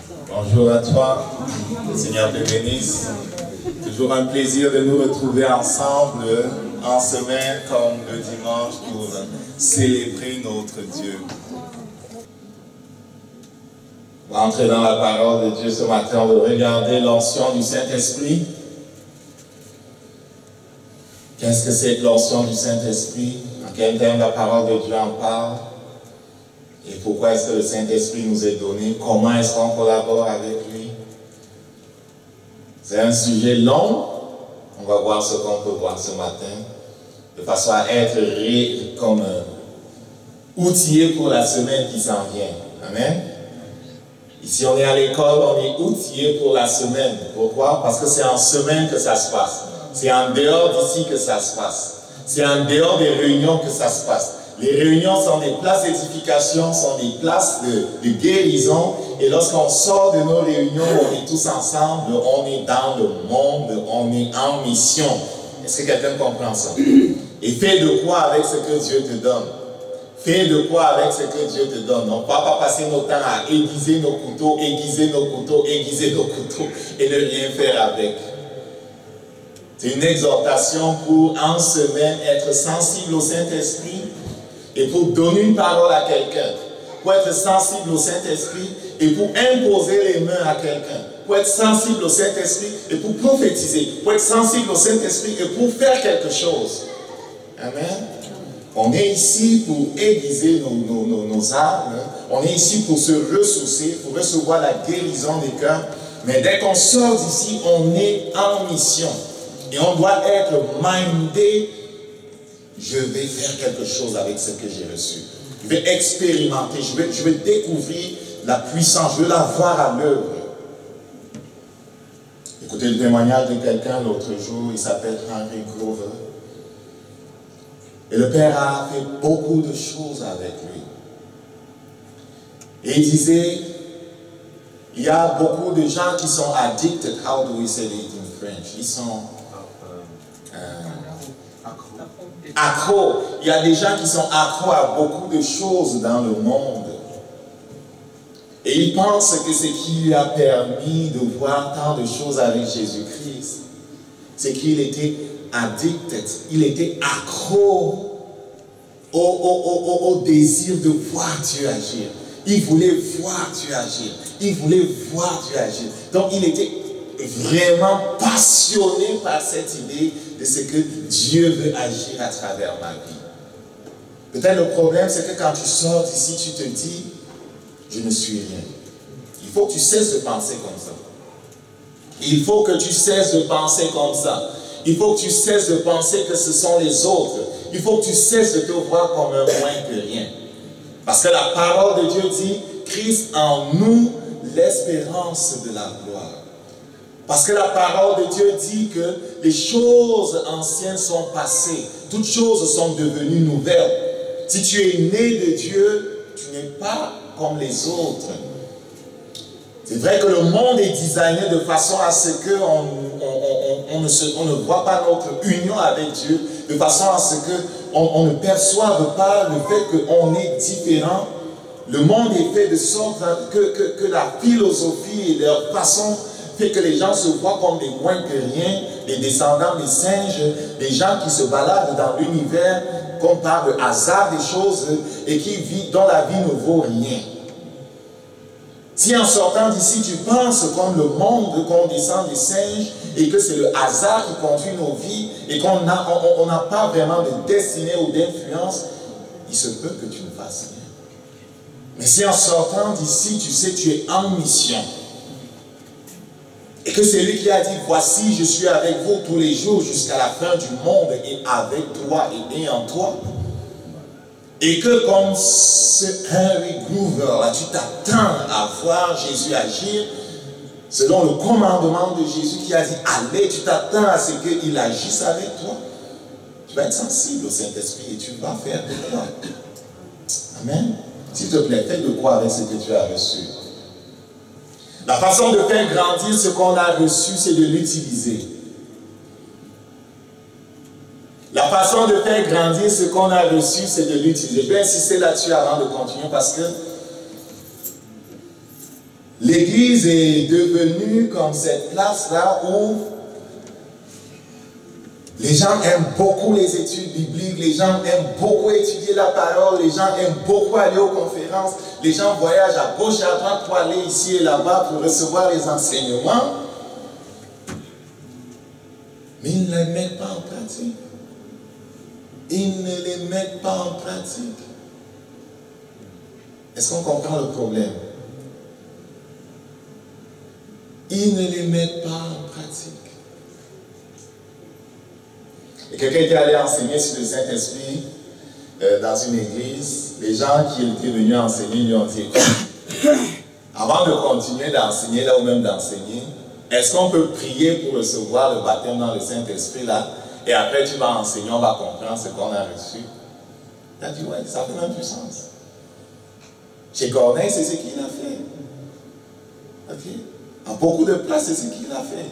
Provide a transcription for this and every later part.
Bonjour à toi, le Seigneur te bénisse. Toujours un plaisir de nous retrouver ensemble en semaine comme le dimanche pour célébrer notre Dieu. On va entrer dans la parole de Dieu ce matin, on va regarder l'onction du Saint-Esprit. Qu'est-ce que c'est que l'onction du Saint-Esprit? En quel terme la parole de Dieu en parle? Et pourquoi est-ce que le Saint-Esprit nous est donné? Comment est-ce qu'on collabore avec lui? C'est un sujet long. On va voir ce qu'on peut voir ce matin. De façon à être comme outillé pour la semaine qui s'en vient. Amen. Ici, on est à l'école, on est outillé pour la semaine. Pourquoi? Parce que c'est en semaine que ça se passe. C'est en dehors d'ici que ça se passe. C'est en dehors des réunions que ça se passe. Les réunions sont des places d'édification, sont des places de guérison. Et lorsqu'on sort de nos réunions, on est tous ensemble, on est dans le monde, on est en mission. Est-ce que quelqu'un comprend ça? Et fais de quoi avec ce que Dieu te donne? Fais de quoi avec ce que Dieu te donne? On ne va pas passer notre temps à aiguiser nos couteaux, aiguiser nos couteaux, aiguiser nos couteaux et ne rien faire avec. C'est une exhortation pour en semaine être sensible au Saint-Esprit et pour donner une parole à quelqu'un, pour être sensible au Saint-Esprit et pour imposer les mains à quelqu'un, pour être sensible au Saint-Esprit et pour prophétiser, pour être sensible au Saint-Esprit et pour faire quelque chose. Amen. On est ici pour aiguiser nos âmes, on est ici pour se ressourcer, pour recevoir la guérison des cœurs, mais dès qu'on sort d'ici, on est en mission. Et on doit être mindé. Je vais faire quelque chose avec ce que j'ai reçu. Je vais expérimenter, je vais découvrir la puissance, je vais la voir à l'œuvre. Écoutez le témoignage de quelqu'un l'autre jour, il s'appelle Henry Grover. Et le Père a fait beaucoup de choses avec lui. Et il disait, il y a beaucoup de gens qui sont addicted, how do we say it in French? Ils sont accros. Il y a des gens qui sont accros à beaucoup de choses dans le monde. Et ils pensent que ce qui lui a permis de voir tant de choses avec Jésus-Christ, c'est qu'il était addicted, il était accro au désir de voir Dieu agir. Il voulait voir Dieu agir. Il voulait voir Dieu agir. Donc il était vraiment passionné par cette idée de ce que Dieu veut agir à travers ma vie. Peut-être le problème, c'est que quand tu sors d'ici, tu te dis, je ne suis rien. Il faut que tu cesses de penser comme ça. Il faut que tu cesses de penser comme ça. Il faut que tu cesses de penser que ce sont les autres. Il faut que tu cesses de te voir comme un moins que rien. Parce que la parole de Dieu dit, Christ en nous, l'espérance de la gloire. Parce que la parole de Dieu dit que les choses anciennes sont passées. Toutes choses sont devenues nouvelles. Si tu es né de Dieu, tu n'es pas comme les autres. C'est vrai que le monde est designé de façon à ce qu'on ne voit pas notre union avec Dieu, de façon à ce qu'on ne perçoive pas le fait qu'on est différent. Le monde est fait de sorte que la philosophie et leur façon fait que les gens se voient comme des moins que rien, des descendants des singes, des gens qui se baladent dans l'univers comme par le hasard des choses et dont la vie ne vaut rien. Si en sortant d'ici, tu penses comme le monde, qu'on descend des singes et que c'est le hasard qui conduit nos vies et qu'on n'a pas vraiment de destinée ou d'influence, il se peut que tu ne fasses rien. Mais si en sortant d'ici, tu sais que tu es en mission, et que c'est lui qui a dit, voici, je suis avec vous tous les jours jusqu'à la fin du monde et avec toi et en toi. Et que comme ce Henry Grover, là, tu t'attends à voir Jésus agir selon le commandement de Jésus qui a dit, allez, tu t'attends à ce qu'il agisse avec toi. Tu vas être sensible au Saint-Esprit et tu vas faire de quoi? Amen. S'il te plaît, fais de quoi avec ce que tu as reçu? La façon de faire grandir ce qu'on a reçu, c'est de l'utiliser. La façon de faire grandir ce qu'on a reçu, c'est de l'utiliser. Je vais insister là-dessus avant de continuer parce que l'église est devenue comme cette place-là où les gens aiment beaucoup les études bibliques, les gens aiment beaucoup étudier la parole, les gens aiment beaucoup aller aux conférences, les gens voyagent à gauche et à droite pour aller ici et là-bas pour recevoir les enseignements. Mais ils ne les mettent pas en pratique. Ils ne les mettent pas en pratique. Est-ce qu'on comprend le problème? Ils ne les mettent pas en pratique. Et quelqu'un était allé enseigner sur le Saint-Esprit dans une église. Les gens qui étaient venus enseigner lui ont dit, avant de continuer d'enseigner là ou même d'enseigner, est-ce qu'on peut prier pour recevoir le baptême dans le Saint-Esprit là? Et après tu vas enseigner, on va comprendre ce qu'on a reçu. Il a dit, ouais, ça fait même plus sens. Chez Corneille, c'est ce qu'il a fait. Okay? En beaucoup de places, c'est ce qu'il a fait.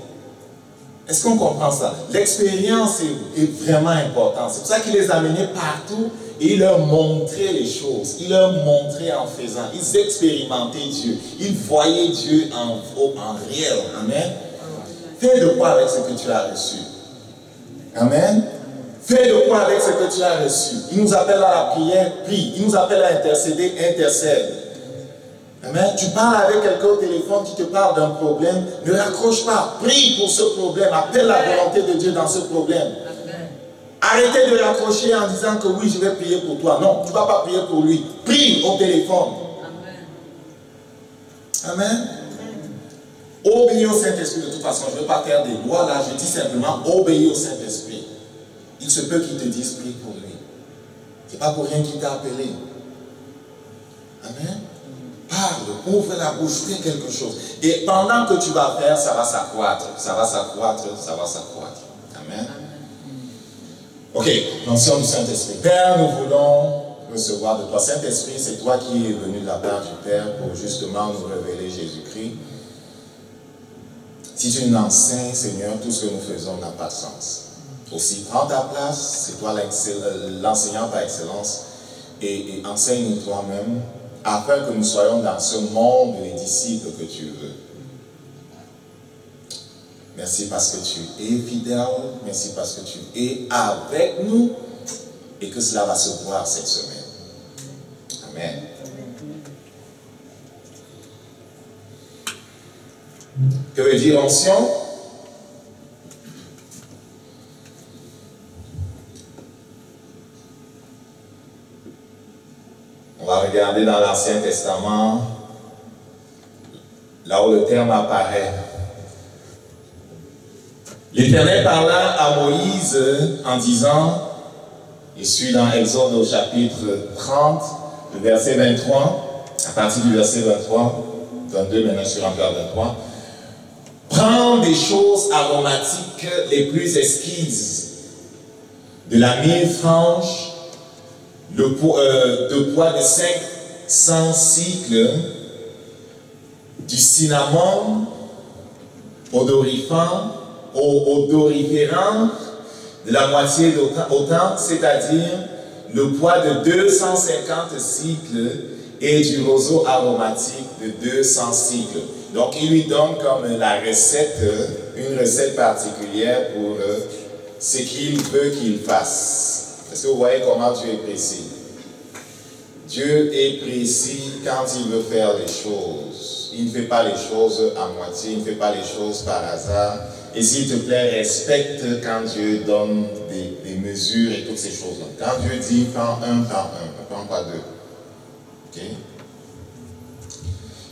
Est-ce qu'on comprend ça? L'expérience est vraiment importante. C'est pour ça qu'il les amenait partout et il leur montrait les choses. Il leur montrait en faisant. Ils expérimentaient Dieu. Ils voyaient Dieu en réel. Amen. Fais de quoi avec ce que tu as reçu? Amen. Fais de quoi avec ce que tu as reçu? Il nous appelle à la prière, prie. Il nous appelle à intercéder, intercède. Amen. Tu parles avec quelqu'un au téléphone qui te parle d'un problème, ne raccroche pas. Prie pour ce problème. Appelle la volonté de Dieu dans ce problème. Amen. Arrêtez de raccrocher en disant que oui, je vais prier pour toi. Non, tu ne vas pas prier pour lui. Prie au téléphone. Amen. Amen. Obéis au Saint-Esprit de toute façon. Je ne veux pas faire des lois là. Je dis simplement obéis au Saint-Esprit. Il se peut qu'il te dise prie pour lui. Ce n'est pas pour rien qu'il t'a appelé. Amen. Parle, ouvre la bouche, fais quelque chose. Et pendant que tu vas faire, ça va s'accroître. Ça va s'accroître, ça va s'accroître. Amen. Ok, l'onction du Saint-Esprit. Père, nous voulons recevoir de toi. Saint-Esprit, c'est toi qui es venu de la part du Père pour justement nous révéler Jésus-Christ. Si tu nous enseignes, Seigneur, tout ce que nous faisons n'a pas de sens. Aussi, prends ta place, c'est toi l'enseignant par excellence, et enseigne-nous toi-même, afin que nous soyons dans ce monde les disciples que tu veux. Merci parce que tu es fidèle, merci parce que tu es avec nous, et que cela va se voir cette semaine. Amen. Que veut dire onction? On va regarder dans l'Ancien Testament, là où le terme apparaît. L'Éternel parla à Moïse en disant, je suis dans Exode au chapitre 30, le verset 23, à partir du verset 23, 22, maintenant je suis encore 23. Prends des choses aromatiques les plus exquises, de la myrrhe franche, de poids de 500 cycles, du cinnamon odoriférant, de la moitié d'autant, c'est-à-dire le poids de 250 cycles et du roseau aromatique de 200 cycles. Donc il lui donne comme la recette, une recette particulière pour ce qu'il veut qu'il fasse. Est-ce que vous voyez comment Dieu est précis? Dieu est précis quand il veut faire les choses. Il ne fait pas les choses à moitié, il ne fait pas les choses par hasard. Et s'il te plaît, respecte quand Dieu donne des mesures et toutes ces choses-là. Quand Dieu dit, prends un, ne prends pas deux. Okay?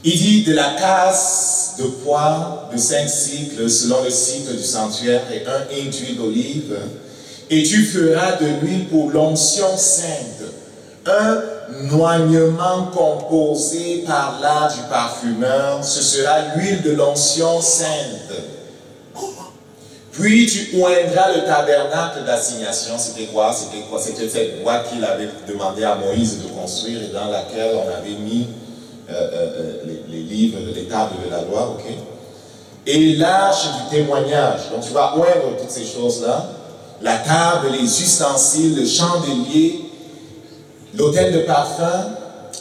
Il dit de la casse de poids de 5 cycles selon le cycle du sanctuaire et un hin d'huile d'olive. Et tu feras de l'huile pour l'onction sainte, un oignement composé par l'art du parfumeur, ce sera l'huile de l'onction sainte. Puis tu oindras le tabernacle d'assignation. C'était quoi? C'était cette boîte qu'il avait demandé à Moïse de construire et dans laquelle on avait mis les livres, les tables de la loi, ok? Et l'arche du témoignage. Donc tu vas oindre toutes ces choses-là. La table, les ustensiles, le chandelier, l'autel de parfum,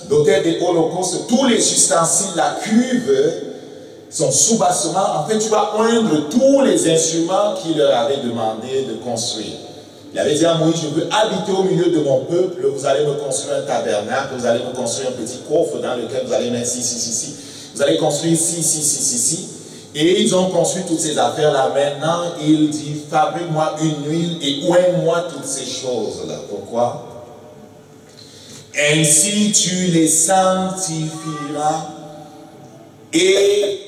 l'autel des holocaustes, tous les ustensiles, la cuve, son soubassement. En fait, tu vas oindre tous les instruments qu'il leur avait demandé de construire. Il avait dit à Moïse, je veux habiter au milieu de mon peuple, vous allez me construire un tabernacle, vous allez me construire un petit coffre dans lequel vous allez mettre ci. Vous allez construire ci. Et ils ont construit toutes ces affaires-là. Maintenant, il dit, fabrique-moi une huile et oins-moi toutes ces choses-là. Pourquoi? Ainsi tu les sanctifieras et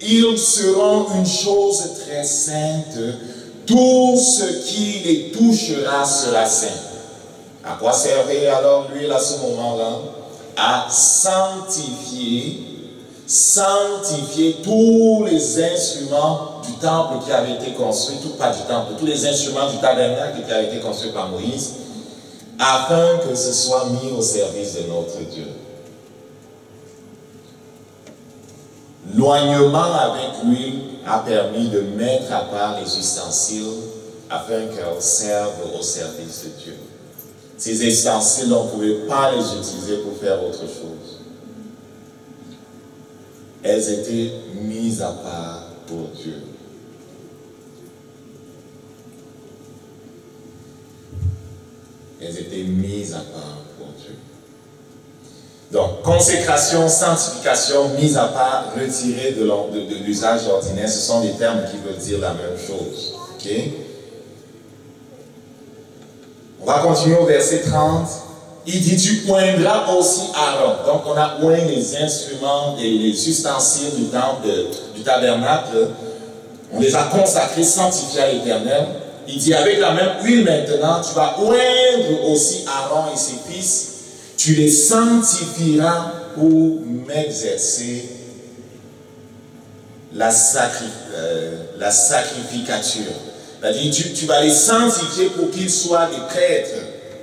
ils seront une chose très sainte. Tout ce qui les touchera sera saint. À quoi servait alors l'huile à ce moment-là? À sanctifier tous les instruments du temple qui avaient été construits, pas du temple, tous les instruments du tabernacle qui avaient été construits par Moïse, afin que ce soit mis au service de notre Dieu. L'oignement avec l'huile a permis de mettre à part les ustensiles afin qu'elles servent au service de Dieu. Ces ustensiles, on ne pouvait pas les utiliser pour faire autre chose. Elles étaient mises à part pour Dieu. Elles étaient mises à part pour Dieu. Donc, consécration, sanctification, mise à part, retirée de l'usage ordinaire, ce sont des termes qui veulent dire la même chose. Ok? On va continuer au verset 30. Il dit, tu oindras aussi Aaron. Donc, on a oint les instruments et les ustensiles du temple, du tabernacle. On les a consacrés, sanctifiés à l'Éternel. Il dit, avec la même huile maintenant, tu vas oindre aussi Aaron et ses fils. Tu les sanctifieras pour m'exercer la sacrificature. C'est-à-dire, tu vas les sanctifier pour qu'ils soient des prêtres,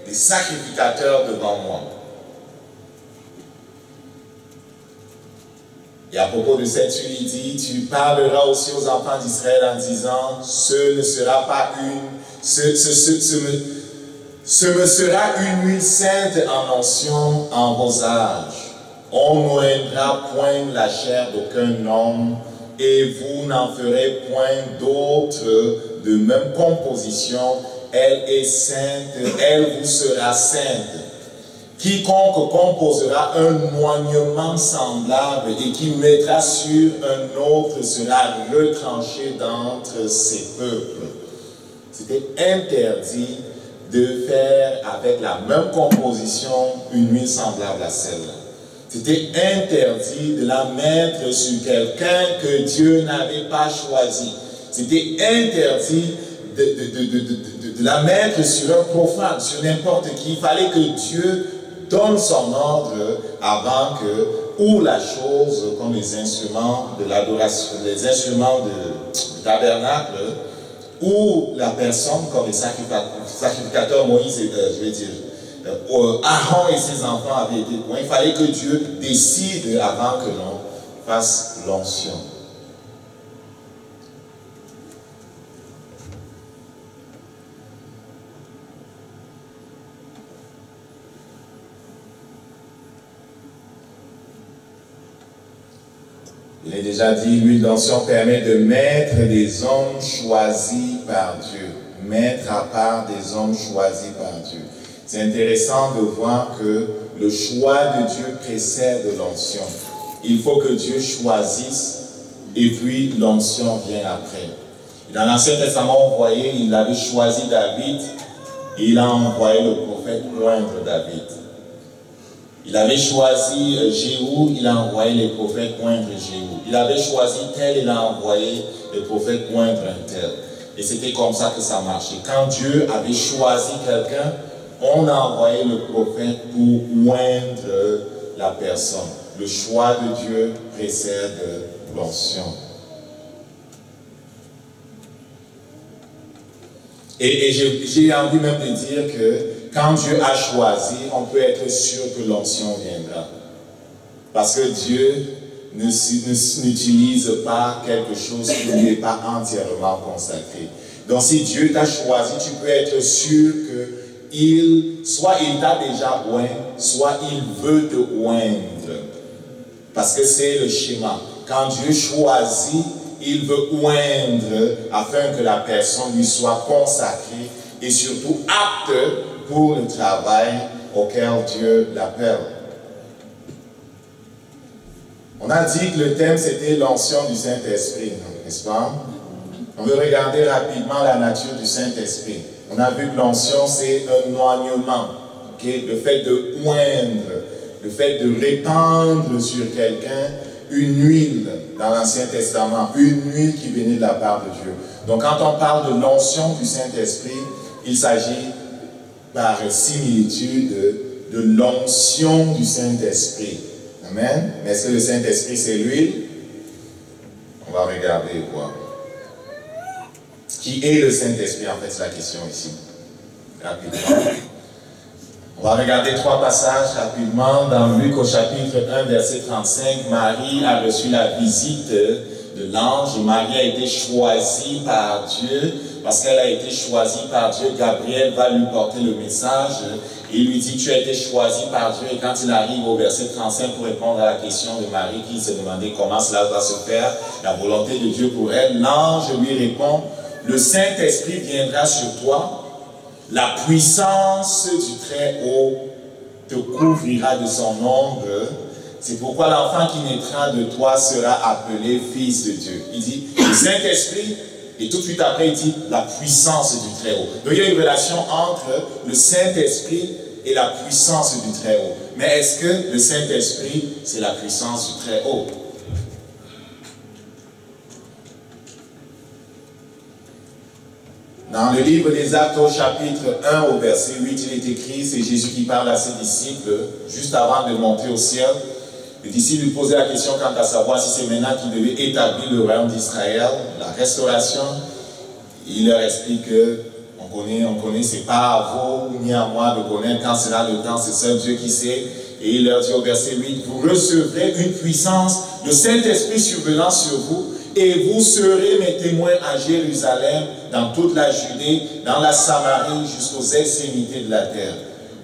des sacrificateurs devant moi. Et à propos de cette huile, il dit, tu parleras aussi aux enfants d'Israël en disant, ce ne sera pas ce me sera une huile sainte en onction en vos âges. On n'oindra point la chair d'aucun homme, et vous n'en ferez point d'autre de même composition. Elle est sainte, elle vous sera sainte. Quiconque composera un oignement semblable et qui mettra sur un autre sera retranché d'entre ses peuples. C'était interdit de faire avec la même composition une huile semblable à celle-là. C'était interdit de la mettre sur quelqu'un que Dieu n'avait pas choisi. C'était interdit de la mettre sur un profane, sur n'importe qui. Il fallait que Dieu donne son ordre avant que, ou la chose, comme les instruments de l'adoration, les instruments du tabernacle, ou la personne, comme les sacrificateurs Moïse et, Aaron et ses enfants avaient été points. Il fallait que Dieu décide avant que l'on fasse l'onction. Il est déjà dit, l'huile d'onction permet de mettre des hommes choisis par Dieu. Mettre à part des hommes choisis par Dieu. C'est intéressant de voir que le choix de Dieu précède l'onction. Il faut que Dieu choisisse et puis l'onction vient après. Dans l'Ancien Testament, vous voyez, il avait choisi David et il a envoyé le prophète oindre David. Il avait choisi Jéhu, il a envoyé les prophètes oindre Jéhu. Il avait choisi tel, il a envoyé les prophètes oindre un tel. Et c'était comme ça que ça marchait. Quand Dieu avait choisi quelqu'un, on a envoyé le prophète pour oindre la personne. Le choix de Dieu précède l'onction. Et j'ai envie même de dire que quand Dieu a choisi, on peut être sûr que l'onction viendra. Parce que Dieu n'utilise pas quelque chose qui n'est pas entièrement consacré. Donc si Dieu t'a choisi, tu peux être sûr soit il t'a déjà oint, soit il veut te oindre. Parce que c'est le schéma. Quand Dieu choisit, il veut oindre afin que la personne lui soit consacrée et surtout apte pour le travail auquel Dieu l'appelle. On a dit que le thème c'était l'onction du Saint-Esprit, n'est-ce pas? On veut regarder rapidement la nature du Saint-Esprit. On a vu que l'onction c'est un oignement, okay? Le fait de oindre, le fait de répandre sur quelqu'un une huile dans l'Ancien Testament, une huile qui venait de la part de Dieu. Donc quand on parle de l'onction du Saint-Esprit, il s'agit par similitude de l'onction du Saint-Esprit. Amen. Mais est-ce que le Saint-Esprit c'est l'huile? On va regarder et voir. Qui est le Saint-Esprit? En fait, c'est la question ici. Rapidement. On va regarder 3 passages rapidement. Dans Luc au chapitre 1, verset 35, Marie a reçu la visite de l'ange. Marie a été choisie par Dieu. Parce qu'elle a été choisie par Dieu, Gabriel va lui porter le message. Il lui dit, tu as été choisi par Dieu. Et quand il arrive au verset 35 pour répondre à la question de Marie qui se demandait comment cela va se faire, la volonté de Dieu pour elle, l'ange lui répond, le Saint-Esprit viendra sur toi. La puissance du Très-Haut te couvrira de son ombre. C'est pourquoi l'enfant qui naîtra de toi sera appelé fils de Dieu. Il dit, le Saint-Esprit, et tout de suite après, il dit, la puissance du Très-Haut. Donc il y a une relation entre le Saint-Esprit et la puissance du Très-Haut. Mais est-ce que le Saint-Esprit, c'est la puissance du Très-Haut? Dans le livre des Actes au chapitre 1 au verset 8, il est écrit, c'est Jésus qui parle à ses disciples, juste avant de monter au ciel. Les disciples lui posaient la question quant à savoir si c'est maintenant qu'il devait établir le royaume d'Israël, la restauration. Il leur explique que on connaît, c'est pas à vous ni à moi de connaître quand sera le temps, c'est seul Dieu qui sait. Et il leur dit au verset 8, vous recevrez une puissance, le Saint-Esprit survenant sur vous, et vous serez mes témoins à Jérusalem, dans toute la Judée, dans la Samarie, jusqu'aux extrémités de la terre.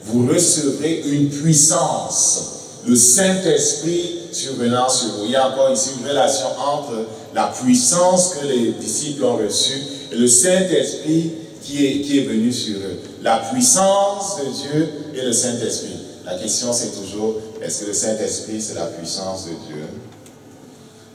Vous recevrez une puissance, le Saint-Esprit survenant sur vous. Il y a encore ici une relation entre la puissance que les disciples ont reçue et le Saint-Esprit qui est venu sur eux. La puissance de Dieu et le Saint-Esprit. La question c'est toujours, est-ce que le Saint-Esprit c'est la puissance de Dieu?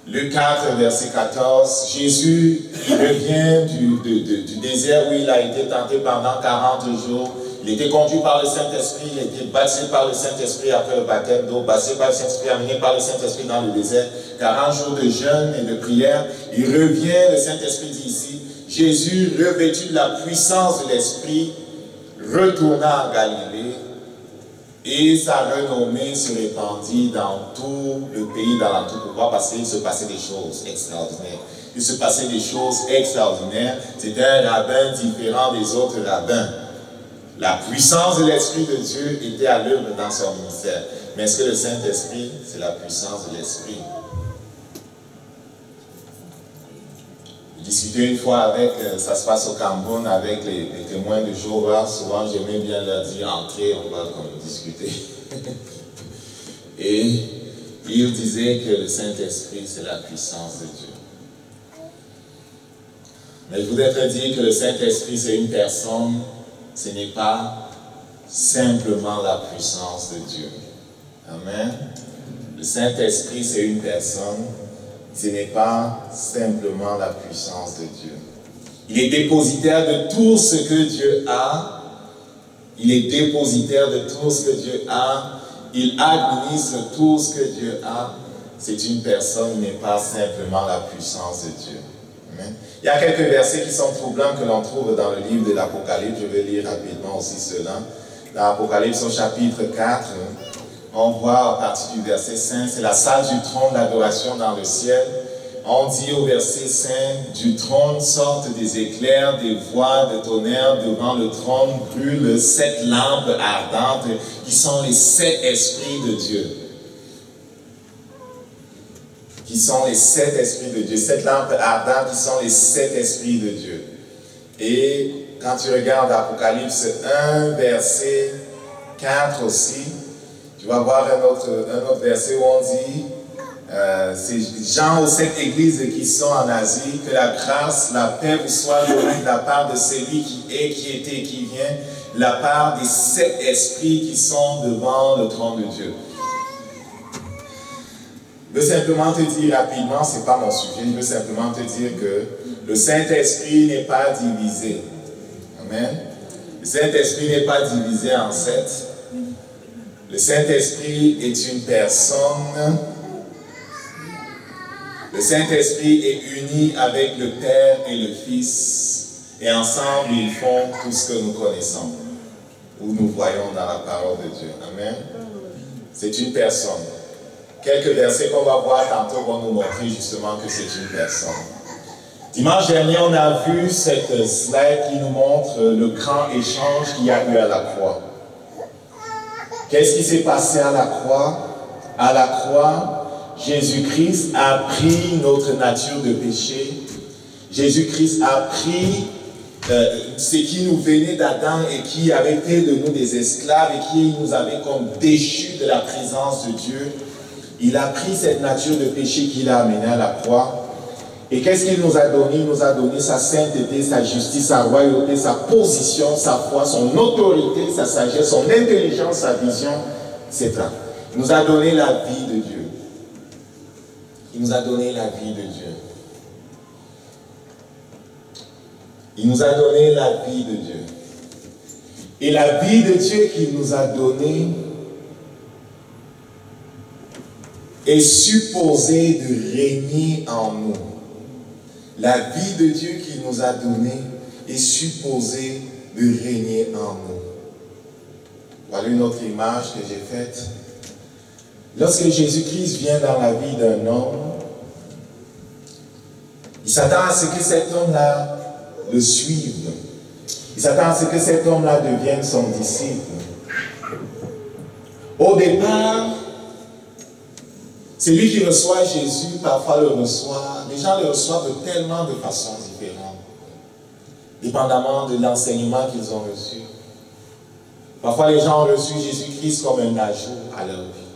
Luc 4, verset 14, Jésus revient du désert où il a été tenté pendant 40 jours. Il était conduit par le Saint-Esprit, il a été baptisé par le Saint-Esprit après le baptême d'eau, baptisé par le Saint-Esprit, amené par le Saint-Esprit dans le désert. 40 jours de jeûne et de prière. Il revient, le Saint-Esprit dit ici, Jésus, revêtu de la puissance de l'Esprit, retourna en Galilée. Et sa renommée se répandit dans tout le pays d'alentour. Pourquoi? Parce qu'il se passait des choses extraordinaires. Il se passait des choses extraordinaires. C'était un rabbin différent des autres rabbins. La puissance de l'Esprit de Dieu était à l'œuvre dans son ministère. Mais est-ce que le Saint-Esprit, c'est la puissance de l'Esprit? J'ai discuté une fois avec, ça se passe au Cameroun, avec les témoins de Jéhovah. Souvent, j'aimais bien leur dire, entrez, on va discuter. Et ils disaient que le Saint-Esprit, c'est la puissance de Dieu. Mais je voudrais te dire que le Saint-Esprit, c'est une personne, ce n'est pas simplement la puissance de Dieu. Amen. Le Saint-Esprit, c'est une personne, ce n'est pas simplement la puissance de Dieu. Il est dépositaire de tout ce que Dieu a. Il est dépositaire de tout ce que Dieu a. Il administre tout ce que Dieu a. C'est une personne, mais pas simplement la puissance de Dieu. Amen. Il y a quelques versets qui sont troublants que l'on trouve dans le livre de l'Apocalypse. Je vais lire rapidement aussi cela. Dans l'Apocalypse au chapitre 4, on voit à partir du verset 5, c'est la salle du trône d'adoration dans le ciel. On dit au verset 5, du trône sortent des éclairs, des voix de tonnerre. Devant le trône brûlent 7 lampes ardentes qui sont les 7 esprits de Dieu. Qui sont les 7 esprits de Dieu. 7 lampes ardentes qui sont les 7 esprits de Dieu. Et quand tu regardes Apocalypse 1, verset 4 aussi, tu vas voir un autre verset où on dit, c'est Jean aux 7 églises qui sont en Asie, que la grâce, la paix vous soit donnée de la part de celui qui est, qui était et qui vient, de la part des 7 esprits qui sont devant le trône de Dieu. Je veux simplement te dire rapidement, ce n'est pas mon sujet, je veux simplement te dire que le Saint-Esprit n'est pas divisé. Amen. Le Saint-Esprit n'est pas divisé en 7. Le Saint-Esprit est une personne. Le Saint-Esprit est uni avec le Père et le Fils. Et ensemble, ils font tout ce que nous connaissons. Ou nous voyons dans la parole de Dieu. Amen. C'est une personne. Quelques versets qu'on va voir tantôt vont nous montrer justement que c'est une personne. Dimanche dernier, on a vu cette slide qui nous montre le grand échange qu'il y a eu à la croix. Qu'est-ce qui s'est passé à la croix? À la croix, Jésus-Christ a pris notre nature de péché. Jésus-Christ a pris ce qui nous venait d'Adam et qui avait fait de nous des esclaves et qui nous avait comme déchus de la présence de Dieu. Il a pris cette nature de péché qu'il a amenée à la croix. Et qu'est-ce qu'il nous a donné? Il nous a donné sa sainteté, sa justice, sa royauté, sa position, sa foi, son autorité, sa sagesse, son intelligence, sa vision, etc. Il nous a donné la vie de Dieu. Il nous a donné la vie de Dieu. Il nous a donné la vie de Dieu. Et la vie de Dieu qu'il nous a donnée est supposée de régner en nous. La vie de Dieu qu'il nous a donnée est supposée de régner en nous. Voilà une autre image que j'ai faite. Lorsque Jésus-Christ vient dans la vie d'un homme, il s'attend à ce que cet homme-là le suive. Il s'attend à ce que cet homme-là devienne son disciple. Au départ, celui qui reçoit Jésus, parfois le reçoit, les gens le reçoivent de tellement de façons différentes, dépendamment de l'enseignement qu'ils ont reçu. Parfois les gens ont reçu Jésus-Christ comme un ajout à leur vie.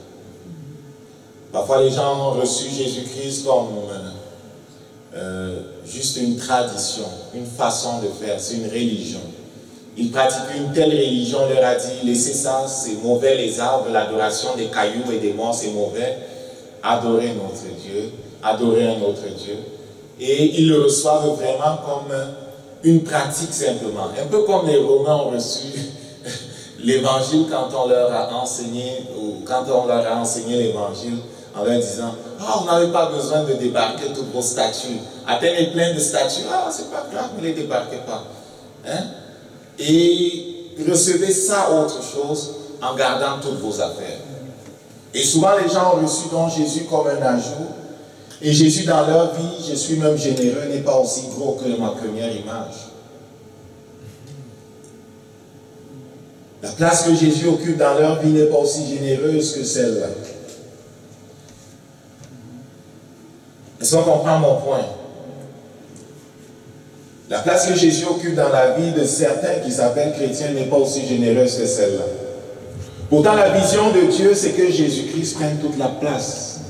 Parfois les gens ont reçu Jésus-Christ comme juste une tradition, une façon de faire, c'est une religion. Ils pratiquent une telle religion, on leur a dit, laissez ça, c'est mauvais les arbres, l'adoration des cailloux et des morts, c'est mauvais. Adorez notre Dieu, adorez un autre Dieu. Et ils le reçoivent vraiment comme une pratique simplement. Un peu comme les Romains ont reçu l'évangile quand on leur a enseigné, ou quand on leur a enseigné l'évangile en leur disant, ah, vous n'avez pas besoin de débarquer toutes vos statues. Athènes est plein de statues, ah, c'est pas grave, ne les débarquez pas. Hein? Et recevez ça autre chose en gardant toutes vos affaires. Et souvent les gens ont reçu donc Jésus comme un ajout. Et Jésus dans leur vie, je suis même généreux, n'est pas aussi gros que ma première image. La place que Jésus occupe dans leur vie n'est pas aussi généreuse que celle-là. Est-ce qu'on comprend mon point? La place que Jésus occupe dans la vie de certains qui s'appellent chrétiens n'est pas aussi généreuse que celle-là. Pourtant, la vision de Dieu, c'est que Jésus-Christ prenne toute la place.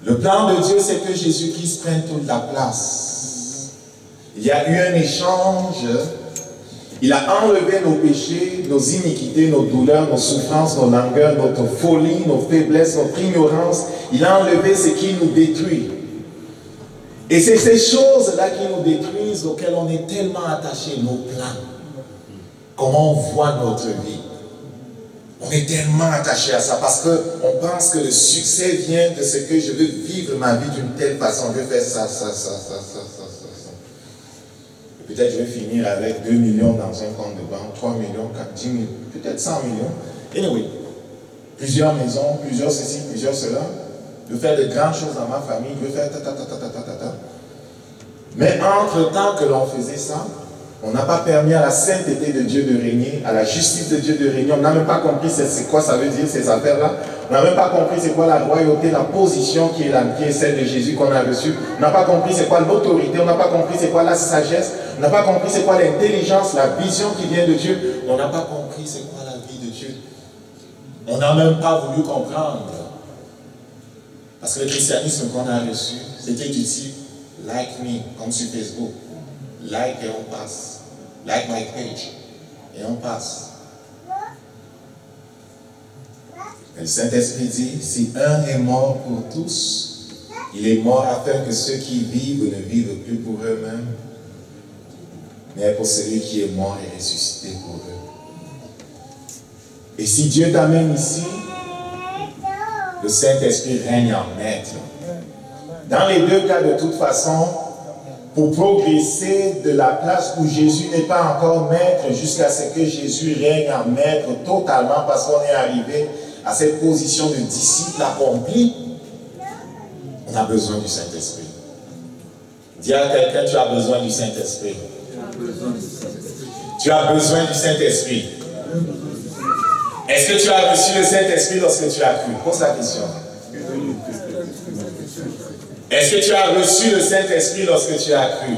Le plan de Dieu, c'est que Jésus-Christ prenne toute la place. Il y a eu un échange. Il a enlevé nos péchés, nos iniquités, nos douleurs, nos souffrances, nos langueurs, notre folie, nos faiblesses, notre ignorance. Il a enlevé ce qui nous détruit. Et c'est ces choses-là qui nous détruisent, auxquelles on est tellement attachés, nos plans. Comment on voit notre vie. On est tellement attaché à ça parce qu'on pense que le succès vient de ce que je veux vivre ma vie d'une telle façon. Je veux faire ça. Peut-être je vais finir avec 2 millions dans un compte de banque, 3 millions, 4, 10 millions, peut-être 100 millions. Anyway, plusieurs maisons, plusieurs ceci, plusieurs cela. Je veux faire de grandes choses dans ma famille, je veux faire ta. Mais entre-temps que l'on faisait ça, on n'a pas permis à la sainteté de Dieu de régner, à la justice de Dieu de régner. On n'a même pas compris c'est quoi ça veut dire ces affaires-là. On n'a même pas compris c'est quoi la royauté, la position qui est celle de Jésus qu'on a reçue. On n'a pas compris c'est quoi l'autorité, on n'a pas compris c'est quoi la sagesse, on n'a pas compris c'est quoi l'intelligence, la vision qui vient de Dieu. On n'a pas compris c'est quoi la vie de Dieu. On n'a même pas voulu comprendre. Parce que le christianisme qu'on a reçu, c'était du type like me, comme sur Facebook. Like et on passe. Like my page. Et on passe. Et le Saint-Esprit dit, si un est mort pour tous, il est mort afin que ceux qui vivent ne vivent plus pour eux-mêmes, mais pour celui qui est mort et ressuscité pour eux. Et si Dieu t'amène ici, le Saint-Esprit règne en maître. Dans les deux cas, de toute façon, pour progresser de la place où Jésus n'est pas encore maître jusqu'à ce que Jésus règne en maître totalement parce qu'on est arrivé à cette position de disciple accompli, on a besoin du Saint-Esprit. Dis à quelqu'un, tu as besoin du Saint-Esprit. Tu as besoin du Saint-Esprit. Est-ce que tu as reçu le Saint-Esprit lorsque tu as cru? Pose la question. Est-ce que tu as reçu le Saint-Esprit lorsque tu as cru?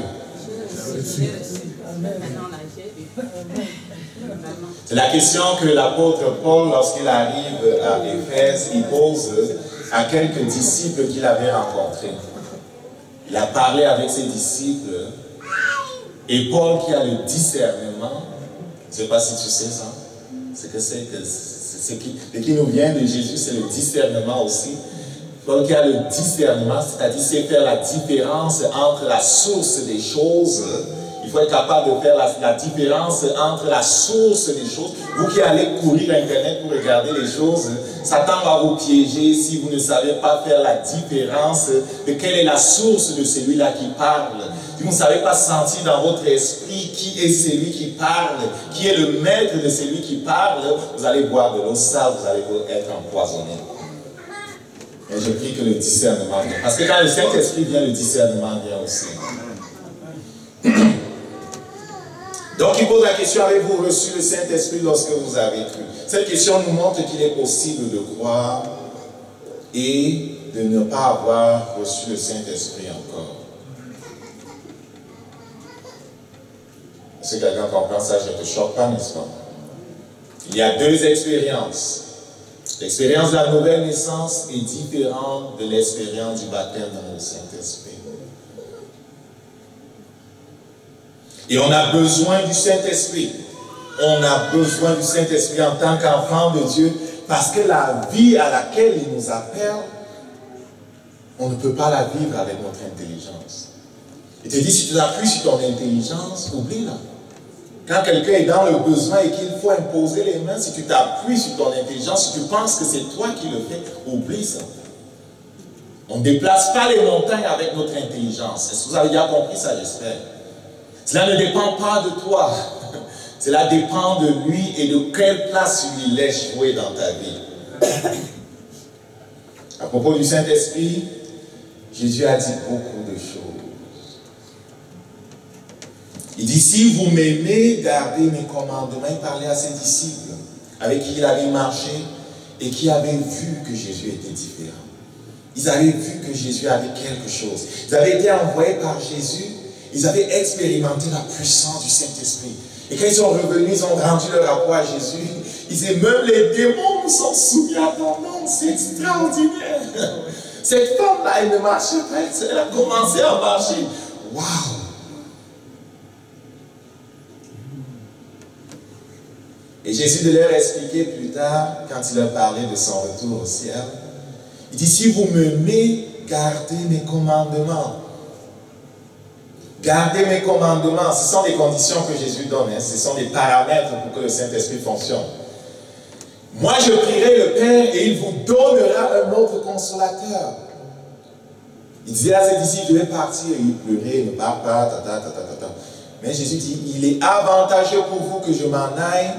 C'est la question que l'apôtre Paul, lorsqu'il arrive à Éphèse, il pose à quelques disciples qu'il avait rencontrés. Il a parlé avec ses disciples et Paul qui a le discernement, je ne sais pas si tu sais ça, ce qui nous vient de Jésus, c'est le discernement aussi. Paul qui a le discernement, c'est-à-dire c'est faire la différence entre la source des choses. Il faut être capable de faire la différence entre la source des choses. Vous qui allez courir à Internet pour regarder les choses, Satan va vous piéger si vous ne savez pas faire la différence de quelle est la source de celui-là qui parle. Si vous ne savez pas sentir dans votre esprit qui est celui qui parle, qui est le maître de celui qui parle, vous allez boire de l'eau sale, vous allez être empoisonné. Et je prie que le discernement vienne. Parce que quand le Saint-Esprit vient, le discernement vient aussi. Donc il pose la question, avez-vous reçu le Saint-Esprit lorsque vous avez cru? Cette question nous montre qu'il est possible de croire et de ne pas avoir reçu le Saint-Esprit encore. Est-ce que quelqu'un comprend ça? Je ne te choque pas, n'est-ce pas? Il y a deux expériences. L'expérience de la nouvelle naissance est différente de l'expérience du baptême dans le Saint-Esprit. Et on a besoin du Saint-Esprit. On a besoin du Saint-Esprit en tant qu'enfant de Dieu parce que la vie à laquelle il nous appelle, on ne peut pas la vivre avec notre intelligence. Il te dit, si tu appuies sur ton intelligence, oublie-la. Quand quelqu'un est dans le besoin et qu'il faut imposer les mains, si tu t'appuies sur ton intelligence, si tu penses que c'est toi qui le fais, oublie ça. On ne déplace pas les montagnes avec notre intelligence. Est-ce que vous avez déjà compris ça, j'espère? Cela ne dépend pas de toi. Cela dépend de lui et de quelle place il laisse jouer dans ta vie. À propos du Saint-Esprit, Jésus a dit beaucoup de choses. Il dit, si vous m'aimez, gardez mes commandements. Il parlait à ses disciples avec qui il avait marché et qui avaient vu que Jésus était différent. Ils avaient vu que Jésus avait quelque chose. Ils avaient été envoyés par Jésus. Ils avaient expérimenté la puissance du Saint-Esprit. Et quand ils sont revenus, ils ont rendu leur rapport à Jésus. Ils disaient, même les démons sont soumis à ton nom. C'est extraordinaire. Cette femme-là, elle ne marchait pas. Elle a commencé à marcher. Waouh! Et Jésus de leur expliquer plus tard, quand il a parlé de son retour au ciel, il dit, si vous m'aimez, gardez mes commandements. Gardez mes commandements. Ce sont des conditions que Jésus donne. Hein. Ce sont des paramètres pour que le Saint-Esprit fonctionne. Moi, je prierai le Père et il vous donnera un autre consolateur. Il disait à ses disciples, je vais partir. Et il pleurait, ne part pas, Mais Jésus dit, il est avantageux pour vous que je m'en aille.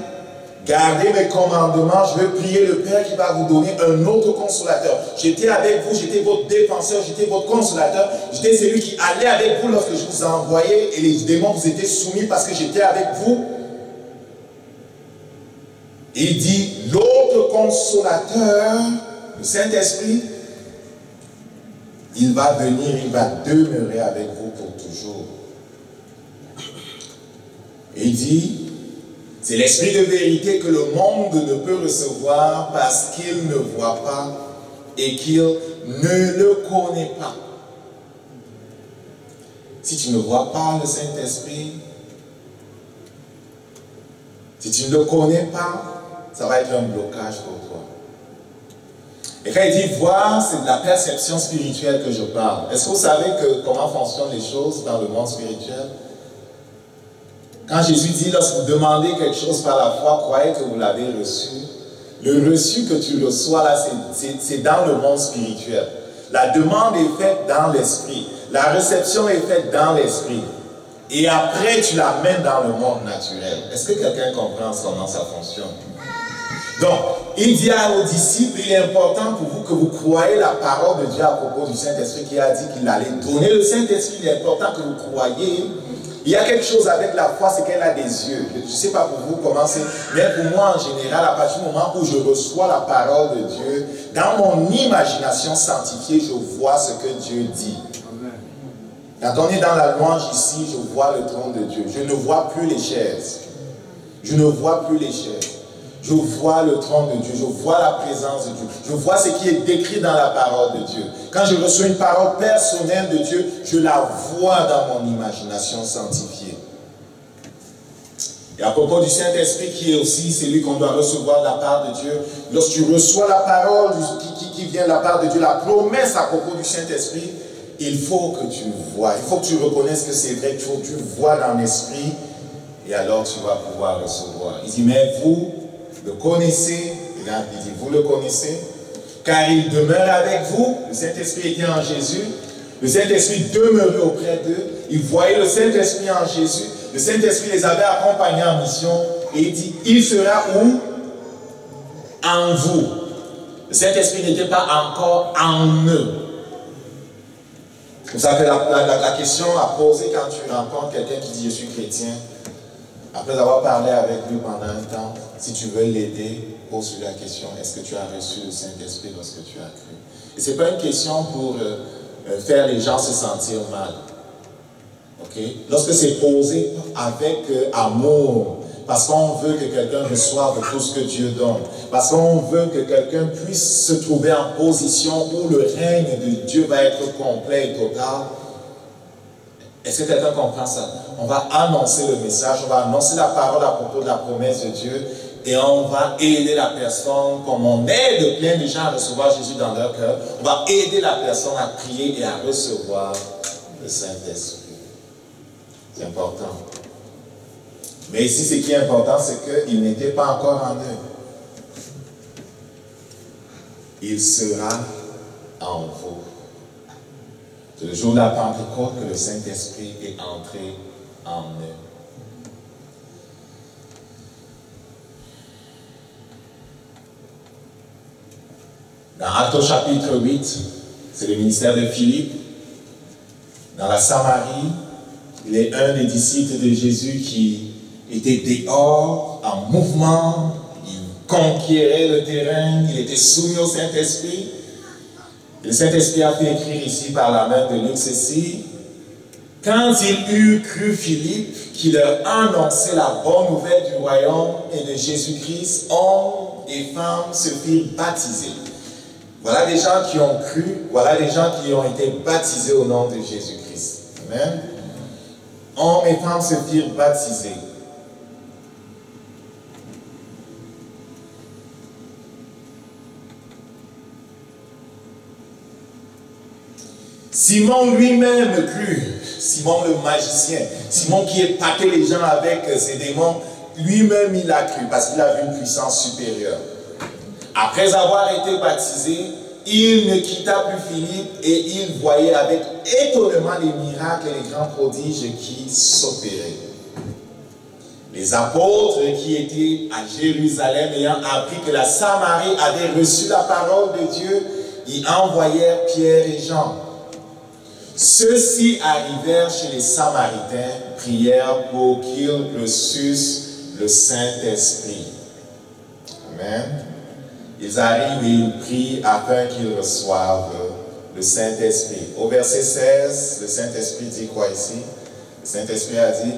Gardez mes commandements, je vais prier le Père qui va vous donner un autre consolateur. J'étais avec vous, j'étais votre défenseur, j'étais votre consolateur. J'étais celui qui allait avec vous lorsque je vous envoyais et les démons vous étaient soumis parce que j'étais avec vous. Il dit, l'autre consolateur le Saint-Esprit, il va venir, il va demeurer avec vous pour toujours. Et il dit, c'est l'Esprit de vérité que le monde ne peut recevoir parce qu'il ne voit pas et qu'il ne le connaît pas. Si tu ne vois pas le Saint-Esprit, si tu ne le connais pas, ça va être un blocage pour toi. Et quand il dit voir, c'est de la perception spirituelle que je parle. Est-ce que vous savez comment fonctionnent les choses dans le monde spirituel? Quand Jésus dit, lorsque vous demandez quelque chose par la foi, croyez que vous l'avez reçu. Le reçu que tu reçois là, c'est dans le monde spirituel. La demande est faite dans l'esprit. La réception est faite dans l'esprit. Et après, tu l'amènes dans le monde naturel. Est-ce que quelqu'un comprend comment ça fonctionne? Donc, il dit aux disciples, il est important pour vous que vous croyez la parole de Dieu à propos du Saint-Esprit qui a dit qu'il allait donner le Saint-Esprit. Il est important que vous croyez. Il y a quelque chose avec la foi, c'est qu'elle a des yeux. Je ne sais pas pour vous comment c'est, mais pour moi en général, à partir du moment où je reçois la parole de Dieu, dans mon imagination sanctifiée, je vois ce que Dieu dit. Quand on est dans la louange ici, je vois le trône de Dieu. Je ne vois plus les chaises. Je ne vois plus les chaises. Je vois le trône de Dieu, je vois la présence de Dieu, je vois ce qui est décrit dans la parole de Dieu. Quand je reçois une parole personnelle de Dieu, je la vois dans mon imagination sanctifiée. Et à propos du Saint-Esprit qui est aussi celui qu'on doit recevoir de la part de Dieu, lorsque tu reçois la parole qui vient de la part de Dieu, la promesse à propos du Saint-Esprit, il faut que tu vois, il faut que tu reconnaisses que c'est vrai, il faut que tu vois dans l'esprit, et alors tu vas pouvoir recevoir. Il dit, mais vous le connaissez, il dit, vous le connaissez, car il demeure avec vous. Le Saint-Esprit était en Jésus. Le Saint-Esprit demeurait auprès d'eux. Ils voyaient le Saint-Esprit en Jésus. Le Saint-Esprit les avait accompagnés en mission. Et il dit, il sera où? En vous. Le Saint-Esprit n'était pas encore en eux. C'est ça que la question à poser quand tu rencontres quelqu'un qui dit, je suis chrétien. Après avoir parlé avec lui pendant un temps, si tu veux l'aider, pose-lui la question, est-ce que tu as reçu le Saint-Esprit lorsque tu as cru? Et ce n'est pas une question pour faire les gens se sentir mal. Okay? Lorsque c'est posé avec amour, parce qu'on veut que quelqu'un reçoive tout ce que Dieu donne, parce qu'on veut que quelqu'un puisse se trouver en position où le règne de Dieu va être complet et total. Est-ce que quelqu'un comprend ça? On va annoncer le message, on va annoncer la parole à propos de la promesse de Dieu et on va aider la personne, comme on aide plein de gens à recevoir Jésus dans leur cœur, on va aider la personne à prier et à recevoir le Saint-Esprit. C'est important. Mais ici, ce qui est important, c'est qu'il n'était pas encore en eux. Il sera en vous. C'est le jour de la Pentecôte que le Saint-Esprit est entré en eux. Dans Actes chapitre 8, c'est le ministère de Philippe. Dans la Samarie, il est un des disciples de Jésus qui était dehors, en mouvement, il conquérait le terrain, il était soumis au Saint-Esprit. Le Saint-Esprit a fait écrire ici par la main de Luc ceci. Quand il eut cru Philippe, qui leur annonçait la bonne nouvelle du royaume et de Jésus-Christ, hommes et femmes se firent baptiser. Voilà des gens qui ont cru, voilà des gens qui ont été baptisés au nom de Jésus-Christ. Amen. Hommes et femmes se firent baptiser. Simon lui-même crut, Simon le magicien, Simon qui épatait les gens avec ses démons, lui-même il a cru parce qu'il a vu une puissance supérieure. Après avoir été baptisé, il ne quitta plus Philippe et il voyait avec étonnement les miracles et les grands prodiges qui s'opéraient. Les apôtres qui étaient à Jérusalem ayant appris que la Samarie avait reçu la parole de Dieu, y envoyèrent Pierre et Jean. Ceux-ci arrivèrent chez les Samaritains, prièrent pour qu'ils reçussent le Saint-Esprit. Amen. ils arrivent et ils prient afin qu'ils reçoivent le Saint-Esprit. Au verset 16, le Saint-Esprit dit quoi ici? Le Saint-Esprit a dit,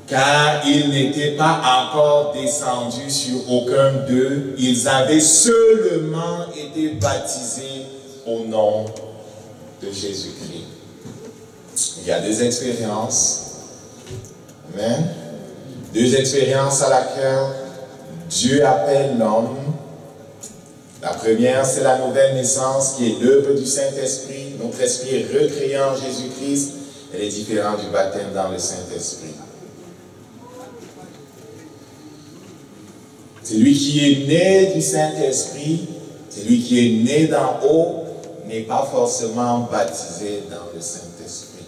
car il n'était pas encore descendu sur aucun d'eux, ils avaient seulement été baptisés au nom de Jésus-Christ. Il y a deux expériences. Amen. Deux expériences à laquelle Dieu appelle l'homme. La première, c'est la nouvelle naissance qui est l'œuvre du Saint-Esprit. Notre esprit est recréé en Jésus-Christ. Elle est différente du baptême dans le Saint-Esprit. Celui qui est né du Saint-Esprit, celui qui est né d'en haut, n'est pas forcément baptisé dans le Saint-Esprit.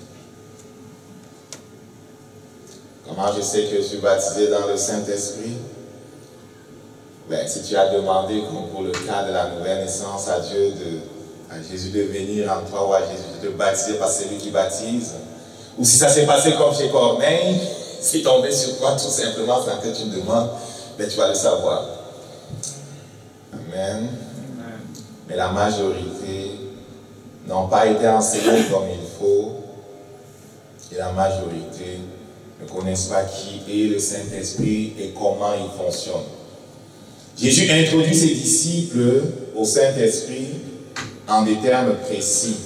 Comment je sais que je suis baptisé dans le Saint-Esprit? Ben, si tu as demandé, comme pour le cas de la nouvelle naissance, à Dieu, à Jésus de venir en toi, ou à Jésus de te baptiser par celui qui baptise, ou si ça s'est passé comme chez Corneille, c'est tombé sur toi tout simplement sans que tu me demandes, ben, tu vas le savoir. Amen. Mais la majorité n'ont pas été enseignés comme il faut, et la majorité ne connaissent pas qui est le Saint-Esprit et comment il fonctionne. Jésus introduit ses disciples au Saint-Esprit en des termes précis.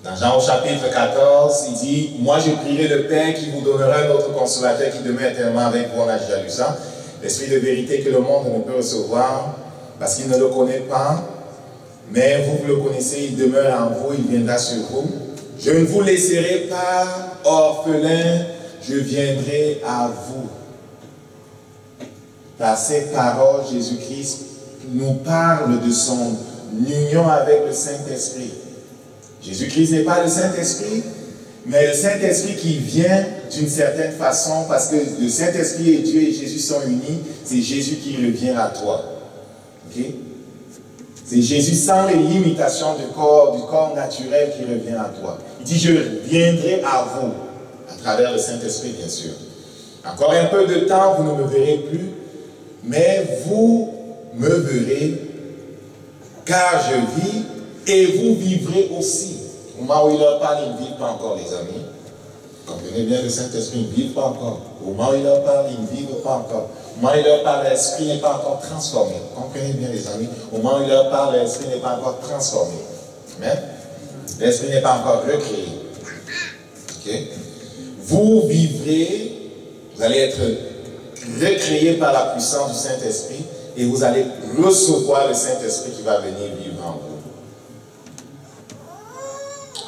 Dans Jean au chapitre 14, il dit, « Moi je prierai le Père qui vous donnera un autre consolateur qui demeure éternellement avec vous. » On a déjà lu ça. L'Esprit de vérité que le monde ne peut recevoir parce qu'il ne le connaît pas. Mais vous le connaissez, il demeure en vous, il viendra sur vous. Je ne vous laisserai pas orphelins, je viendrai à vous. Par ces paroles, Jésus-Christ nous parle de son union avec le Saint-Esprit. Jésus-Christ n'est pas le Saint-Esprit, mais le Saint-Esprit qui vient d'une certaine façon, parce que le Saint-Esprit et Dieu et Jésus sont unis, c'est Jésus qui revient à toi. Ok? C'est Jésus sans les limitations du corps naturel qui revient à toi. Il dit, je viendrai à vous, à travers le Saint-Esprit, bien sûr. Encore un peu de temps, vous ne me verrez plus, mais vous me verrez, car je vis, et vous vivrez aussi. Au moment où il leur parle, ils ne vivent pas encore, les amis. Comprenez bien, le Saint-Esprit ne vit pas encore. Au moment où il leur parle, ils ne vivent pas encore. Au moment où il leur parle, l'Esprit n'est pas encore transformé. Comprenez bien, les amis. Au moment où il leur parle, l'Esprit n'est pas encore transformé. Amen. L'Esprit n'est pas encore recréé. Ok? Vous vivrez, vous allez être recréé par la puissance du Saint-Esprit et vous allez recevoir le Saint-Esprit qui va venir vivre en vous.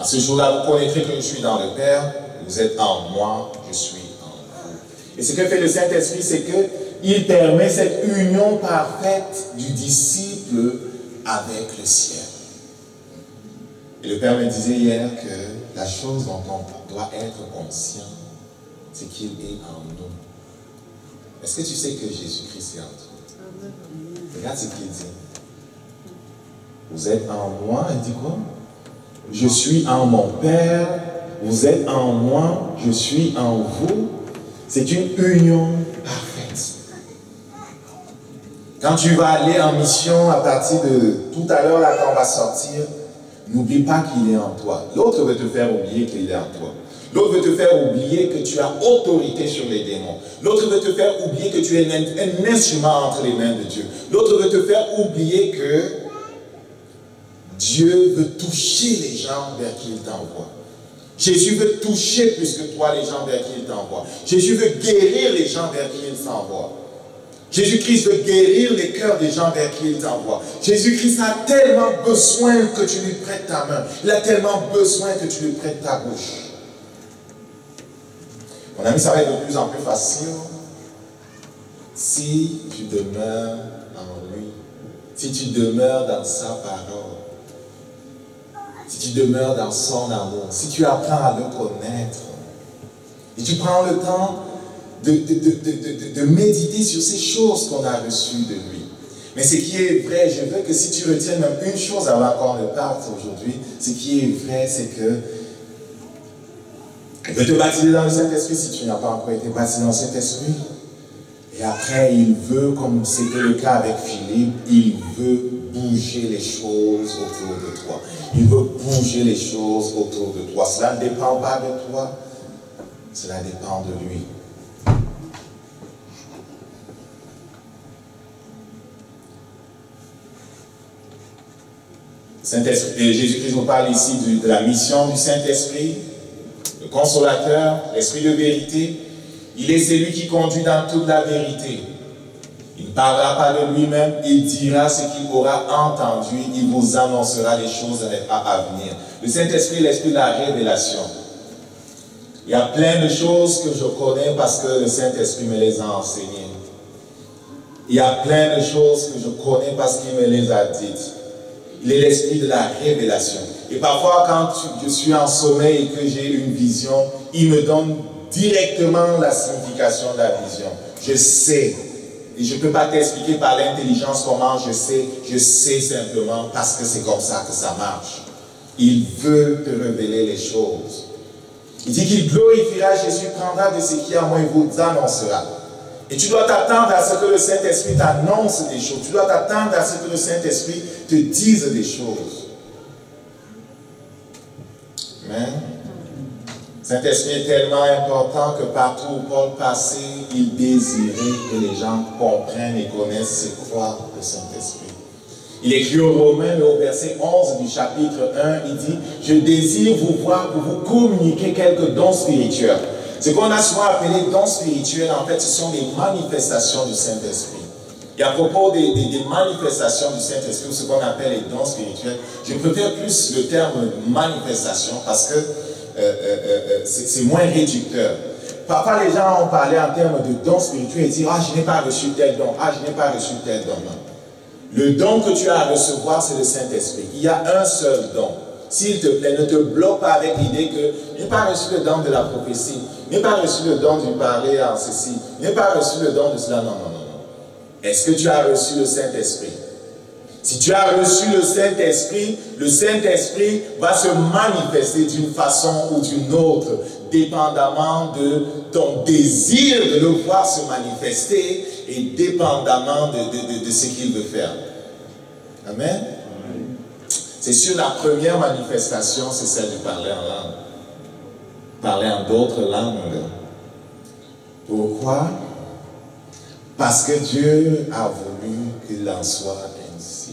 À ce jour-là, vous connaîtrez que je suis dans le Père, vous êtes en moi, je suis en vous. Et ce que fait le Saint-Esprit, c'est qu'il permet cette union parfaite du disciple avec le ciel. Et le Père me disait hier que la chose dont on doit être conscient, c'est qu'il est en nous. Est-ce que tu sais que Jésus-Christ est en toi? Regarde ce qu'il dit. Vous êtes en moi, il dit quoi? Je suis en mon Père, vous êtes en moi, je suis en vous. C'est une union parfaite. Quand tu vas aller en mission à partir de tout à l'heure, là, quand on va sortir, n'oublie pas qu'il est en toi. L'autre veut te faire oublier qu'il est en toi. L'autre veut te faire oublier que tu as autorité sur les démons. L'autre veut te faire oublier que tu es un instrument entre les mains de Dieu. L'autre veut te faire oublier que Dieu veut toucher les gens vers qui il t'envoie. Jésus veut toucher plus que toi les gens vers qui il t'envoie. Jésus veut guérir les gens vers qui il s'envoie. Jésus-Christ veut guérir les cœurs des gens vers qui il t'envoie. Jésus-Christ a tellement besoin que tu lui prêtes ta main. Il a tellement besoin que tu lui prêtes ta bouche. Mon ami, ça va être de plus en plus facile si tu demeures en lui, si tu demeures dans sa parole, si tu demeures dans son amour, si tu apprends à le connaître, et tu prends le temps de méditer sur ces choses qu'on a reçues de lui. Mais ce qui est vrai, je veux que si tu retiens même une chose avant qu'on ne parte aujourd'hui, ce qui est vrai, c'est que il veut te baptiser dans le Saint-Esprit si tu n'as pas encore été baptisé dans le Saint-Esprit. Et après, il veut, comme c'était le cas avec Philippe, il veut bouger les choses autour de toi. Il veut bouger les choses autour de toi. Cela ne dépend pas de toi, cela dépend de lui. Jésus-Christ nous parle ici de la mission du Saint-Esprit, le consolateur, l'Esprit de vérité. Il est celui qui conduit dans toute la vérité. Il ne parlera pas de lui-même, il dira ce qu'il aura entendu, il vous annoncera les choses à venir. Le Saint-Esprit est l'Esprit de la révélation. Il y a plein de choses que je connais parce que le Saint-Esprit me les a enseignées. Il y a plein de choses que je connais parce qu'il me les a dites. Il est l'Esprit de la révélation. Et parfois, quand je suis en sommeil et que j'ai une vision, il me donne directement la signification de la vision. Je sais. Et je ne peux pas t'expliquer par l'intelligence comment je sais simplement parce que c'est comme ça que ça marche. Il veut te révéler les choses. Il dit qu'il glorifiera Jésus, prendra de ce qui est à moi et vous annoncera. Et tu dois t'attendre à ce que le Saint-Esprit t'annonce des choses. Tu dois t'attendre à ce que le Saint-Esprit te dise des choses. Amen. Le Saint-Esprit est tellement important que partout où Paul passait, il désirait que les gens comprennent et connaissent c'est quoi le Saint-Esprit. Il écrit aux Romains, au verset 11 du chapitre 1, il dit « Je désire vous voir pour vous communiquer quelques dons spirituels. » Ce qu'on a souvent appelé dons spirituels, en fait, ce sont les manifestations du Saint-Esprit. Et à propos des manifestations du Saint-Esprit, ou ce qu'on appelle les dons spirituels, je préfère plus le terme manifestation parce que c'est moins réducteur. Parfois, les gens ont parlé en termes de dons spirituels et disent « Ah, je n'ai pas reçu tel don. Ah, je n'ai pas reçu tel don. » Le don que tu as à recevoir, c'est le Saint-Esprit. Il y a un seul don. S'il te plaît, ne te bloque pas avec l'idée que je n'ai pas reçu le don de la prophétie, je n'ai pas reçu le don de parler en ceci, je n'ai pas reçu le don de cela. Non, non, non, non. Est-ce que tu as reçu le Saint-Esprit? Si tu as reçu le Saint-Esprit va se manifester d'une façon ou d'une autre, dépendamment de ton désir de le voir se manifester et dépendamment de ce qu'il veut faire. Amen. C'est sûr, la première manifestation, c'est celle de parler en langue. Parler en d'autres langues. Pourquoi? Parce que Dieu a voulu qu'il en soit ainsi.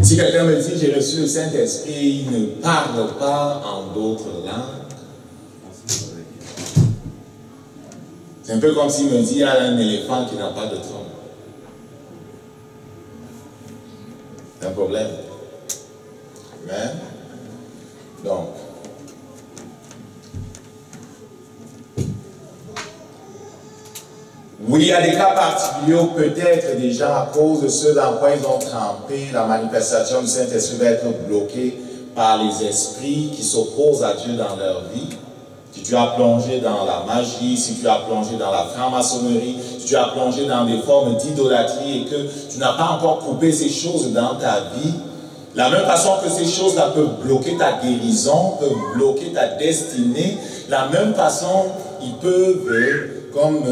Si quelqu'un me dit, j'ai reçu le Saint-Esprit, il ne parle pas en d'autres langues. C'est un peu comme s'il me dit, il y a un éléphant qui n'a pas de trompe. C'est un problème. Amen. Donc, oui, il y a des cas particuliers où peut-être des gens, à cause de ce dans quoi ils ont trempé, la manifestation du Saint-Esprit va être bloquée par les esprits qui s'opposent à Dieu dans leur vie. Si tu as plongé dans la magie, si tu as plongé dans la franc-maçonnerie, si tu as plongé dans des formes d'idolâtrie et que tu n'as pas encore coupé ces choses dans ta vie, la même façon que ces choses-là peuvent bloquer ta guérison, peuvent bloquer ta destinée, la même façon, ils peuvent comme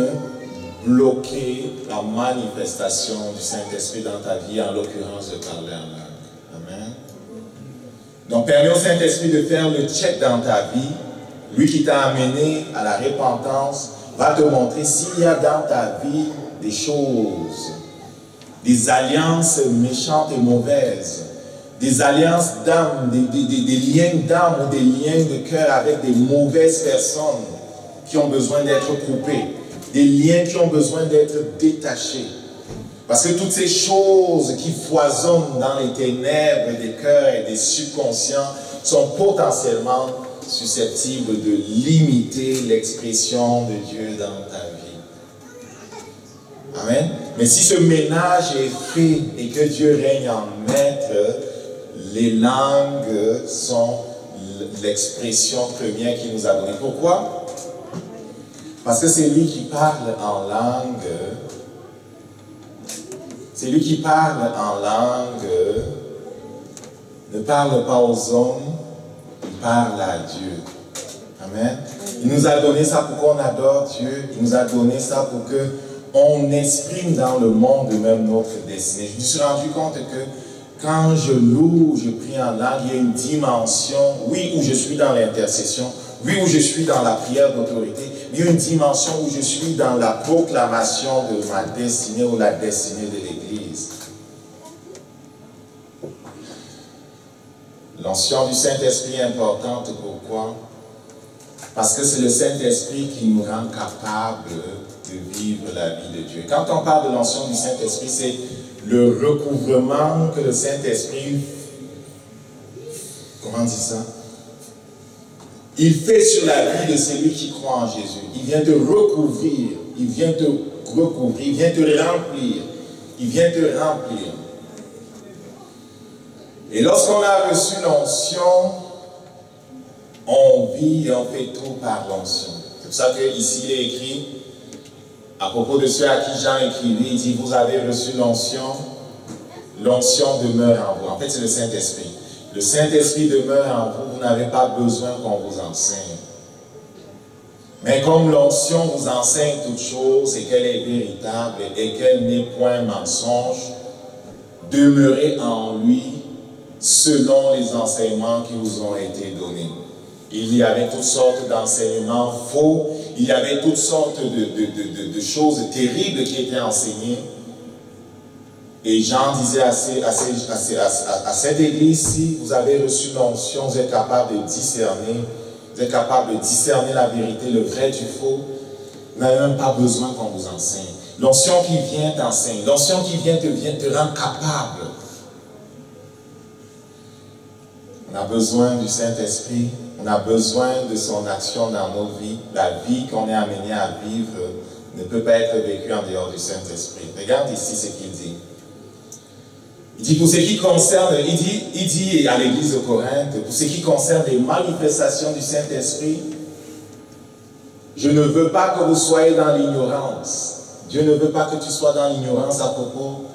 bloquer la manifestation du Saint-Esprit dans ta vie, en l'occurrence de parler en langue. Amen. Donc, permets au Saint-Esprit de faire le check dans ta vie. Lui qui t'a amené à la repentance va te montrer s'il y a dans ta vie des choses, des alliances méchantes et mauvaises, des alliances d'âme, des liens d'âme ou des liens de cœur avec des mauvaises personnes qui ont besoin d'être coupés, des liens qui ont besoin d'être détachés. Parce que toutes ces choses qui foisonnent dans les ténèbres des cœurs et des subconscients sont potentiellement susceptibles de limiter l'expression de Dieu dans ta vie. Amen. Mais si ce ménage est fait et que Dieu règne en maître, les langues sont l'expression première qu'il nous a donnée. Pourquoi? Parce que c'est lui qui parle en langue. C'est lui qui parle en langue. Ne parle pas aux hommes, il parle à Dieu. Amen. Il nous a donné ça pour qu'on adore Dieu. Il nous a donné ça pour qu'on exprime dans le monde même notre destinée. Je me suis rendu compte que quand je loue, je prie en langue, il y a une dimension, oui, où je suis dans l'intercession, oui, où je suis dans la prière d'autorité, mais il y a une dimension où je suis dans la proclamation de ma destinée ou la destinée de l'Église. L'onction du Saint-Esprit est importante. Pourquoi? Parce que c'est le Saint-Esprit qui nous rend capables de vivre la vie de Dieu. Quand on parle de l'onction du Saint-Esprit, c'est le recouvrement que le Saint-Esprit, comment on dit ça? Il fait sur la vie de celui qui croit en Jésus. Il vient te recouvrir, il vient te recouvrir, il vient te remplir, il vient te remplir. Et lorsqu'on a reçu l'onction, on vit et on fait tout par l'onction. C'est pour ça qu'ici il est écrit, à propos de ceux à qui Jean écrivait, il dit, vous avez reçu l'onction demeure en vous. En fait, c'est le Saint-Esprit. Le Saint-Esprit demeure en vous, vous n'avez pas besoin qu'on vous enseigne. Mais comme l'onction vous enseigne toutes choses et qu'elle est véritable et qu'elle n'est point mensonge, demeurez en lui selon les enseignements qui vous ont été donnés. Il y avait toutes sortes d'enseignements faux, il y avait toutes sortes de choses terribles qui étaient enseignées. Et Jean disait à cette église-ci, vous avez reçu l'onction, vous êtes capable de discerner, la vérité, le vrai du faux. Vous n'avez même pas besoin qu'on vous enseigne. L'onction qui vient t'enseigne, l'onction qui vient te rend capable. On a besoin du Saint-Esprit, on a besoin de son action dans nos vies. La vie qu'on est amené à vivre ne peut pas être vécue en dehors du Saint-Esprit. Regarde ici ce qu'il dit. Il dit, pour ce qui concerne, il dit à l'église de Corinthe, pour ce qui concerne les manifestations du Saint-Esprit, je ne veux pas que vous soyez dans l'ignorance. Dieu ne veut pas que tu sois dans l'ignorance à propos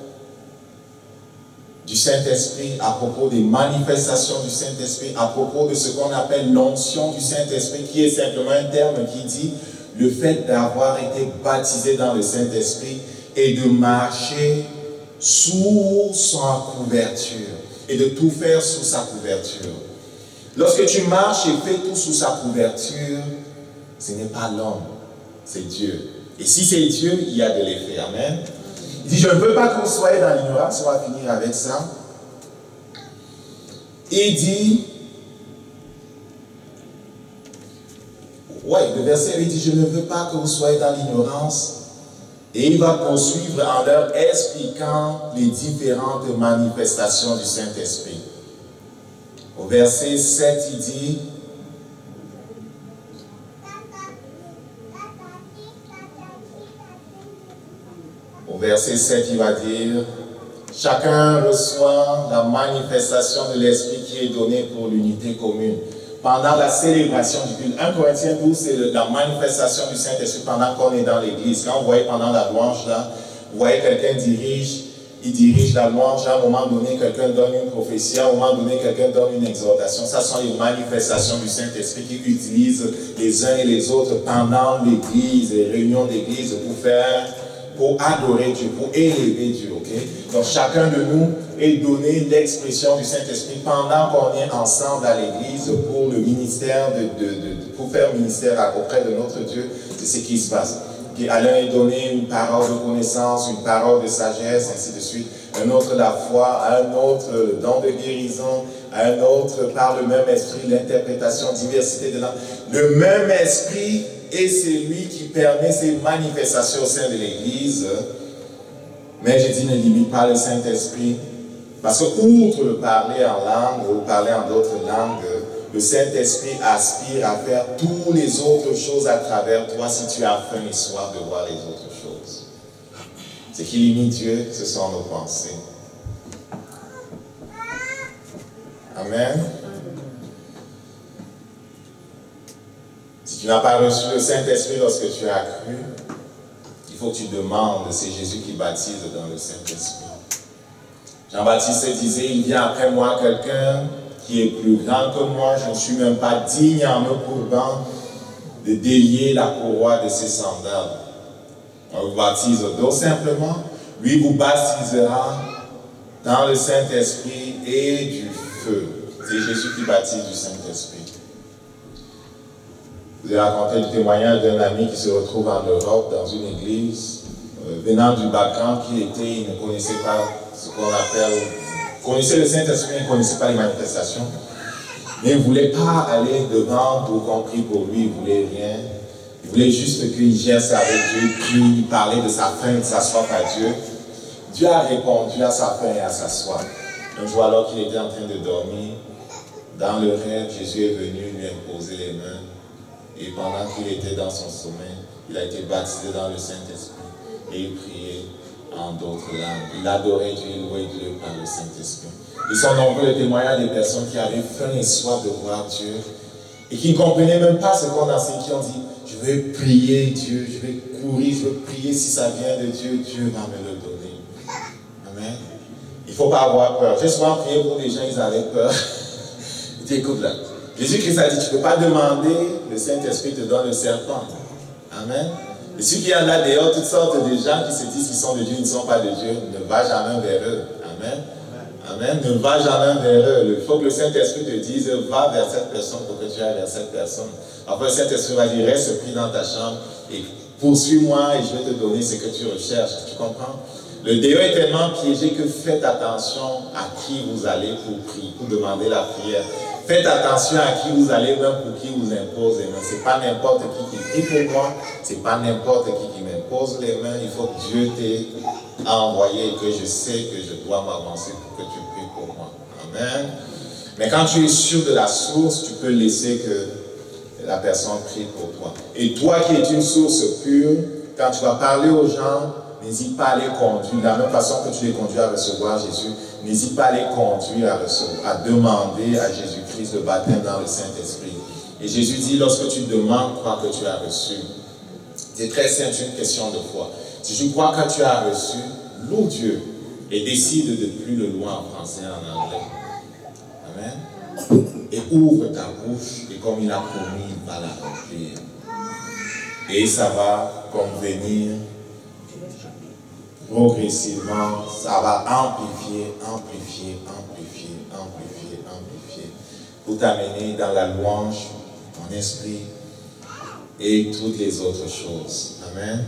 du Saint-Esprit, à propos des manifestations du Saint-Esprit, à propos de ce qu'on appelle l'onction du Saint-Esprit, qui est simplement un terme qui dit le fait d'avoir été baptisé dans le Saint-Esprit et de marcher sous sa couverture et de tout faire sous sa couverture. Lorsque tu marches et fais tout sous sa couverture, ce n'est pas l'homme, c'est Dieu. Et si c'est Dieu, il y a de l'effet. Amen. Il dit, je ne veux pas que vous soyez dans l'ignorance, on va finir avec ça. Il dit, le verset, il dit, je ne veux pas que vous soyez dans l'ignorance. Et il va poursuivre en leur expliquant les différentes manifestations du Saint-Esprit. Au verset 7, il dit, au verset 7, il va dire, chacun reçoit la manifestation de l'Esprit qui est donnée pour l'unité commune. Pendant la célébration du culte. 1 Corinthiens 12, c'est la manifestation du Saint-Esprit pendant qu'on est dans l'église. Quand vous voyez pendant la louange, là, vous voyez quelqu'un il dirige la louange, à un moment donné, quelqu'un donne une prophétie, à un moment donné, quelqu'un donne une exhortation. Ça sont les manifestations du Saint-Esprit qui utilisent les uns et les autres pendant l'église, les réunions d'église pour adorer Dieu, pour élever Dieu, ok? Donc chacun de nous est donné l'expression du Saint-Esprit pendant qu'on est ensemble à l'église pour le ministère, pour faire ministère auprès de notre Dieu, c'est ce qui se passe. Okay? À l'un est donné une parole de connaissance, une parole de sagesse, ainsi de suite. Un autre la foi, à un autre le don de guérison, à un autre par le même esprit l'interprétation, diversité de langues. Le même esprit est celui qui permet ces manifestations au sein de l'Église. Mais je dis, ne limite pas le Saint-Esprit. Parce que, outre le parler en langue ou parler en d'autres langues, le Saint-Esprit aspire à faire toutes les autres choses à travers toi si tu as faim et soif de voir les autres choses. Ce qui limite Dieu, ce sont nos pensées. Amen. Si tu n'as pas reçu le Saint-Esprit lorsque tu as cru, il faut que tu demandes, c'est Jésus qui baptise dans le Saint-Esprit. Jean-Baptiste disait, il vient après moi quelqu'un qui est plus grand que moi, je ne suis même pas digne en me courbant de délier la courroie de ses sandales. On vous baptise d'eau simplement, lui vous baptisera dans le Saint-Esprit et du feu. C'est Jésus qui baptise du Saint-Esprit. Je vous ai raconté le témoignage d'un ami qui se retrouve en Europe dans une église. Venant du background qu'il était, il ne connaissait pas ce qu'on appelle, il connaissait le Saint-Esprit, il ne connaissait pas les manifestations. Mais il ne voulait pas aller devant pour qu'on prie pour lui, il ne voulait rien. Il voulait juste qu'il gère ça avec Dieu, puis parler de sa faim, de sa soif à Dieu. Dieu a répondu à sa faim et à sa soif. Un jour, alors qu'il était en train de dormir, dans le rêve, Jésus est venu lui imposer les mains. Et pendant qu'il était dans son sommeil, il a été baptisé dans le Saint-Esprit. Et il priait en d'autres langues. Il adorait Dieu, il louait Dieu par le Saint-Esprit. Ils sont nombreux les témoignages des personnes qui avaient faim et soif de voir Dieu et qui ne comprenaient même pas ce qu'on enseigne, qui ont dit, je vais prier Dieu, je vais courir, je vais prier, si ça vient de Dieu, Dieu va me le donner. Amen. Il ne faut pas avoir peur. J'ai souvent prié pour des gens, ils avaient peur. Il dit, écoute là, Jésus-Christ a dit, tu ne peux pas demander, le Saint-Esprit te donne le serpent. Amen. Et ceux qui ont là dehors, toutes sortes de gens qui se disent qu'ils sont de Dieu, ils ne sont pas de Dieu, ne va jamais vers eux. Amen. Amen. Ne va jamais vers eux. Il faut que le Saint-Esprit te dise, va vers cette personne pour que tu ailles vers cette personne. Après, le Saint-Esprit va dire, reste pris dans ta chambre et poursuis-moi et je vais te donner ce que tu recherches. Tu comprends? Le déo est tellement piégé que faites attention à qui vous allez pour prier, pour demander la prière. Faites attention à qui vous allez, même pour qui vous impose les mains. Ce n'est pas n'importe qui prie pour moi, ce n'est pas n'importe qui m'impose les mains. Il faut que Dieu t'ait envoyé et que je sais que je dois m'avancer pour que tu pries pour moi. Amen. Mais quand tu es sûr de la source, tu peux laisser que la personne prie pour toi. Et toi qui es une source pure, quand tu vas parler aux gens, n'hésite pas à les conduire. De la même façon que tu les conduis à recevoir Jésus, n'hésite pas à les conduire à demander à Jésus-Christ le baptême dans le Saint-Esprit. Et Jésus dit, lorsque tu demandes, crois que tu as reçu. C'est très simple, c'est une question de foi. Si tu crois que tu as reçu, loue Dieu et décide de plus le louer en français et en anglais. Amen. Et ouvre ta bouche et comme il a promis, il va la remplir. Et ça va convenir progressivement, ça va amplifier, pour t'amener dans la louange, en esprit et toutes les autres choses. Amen.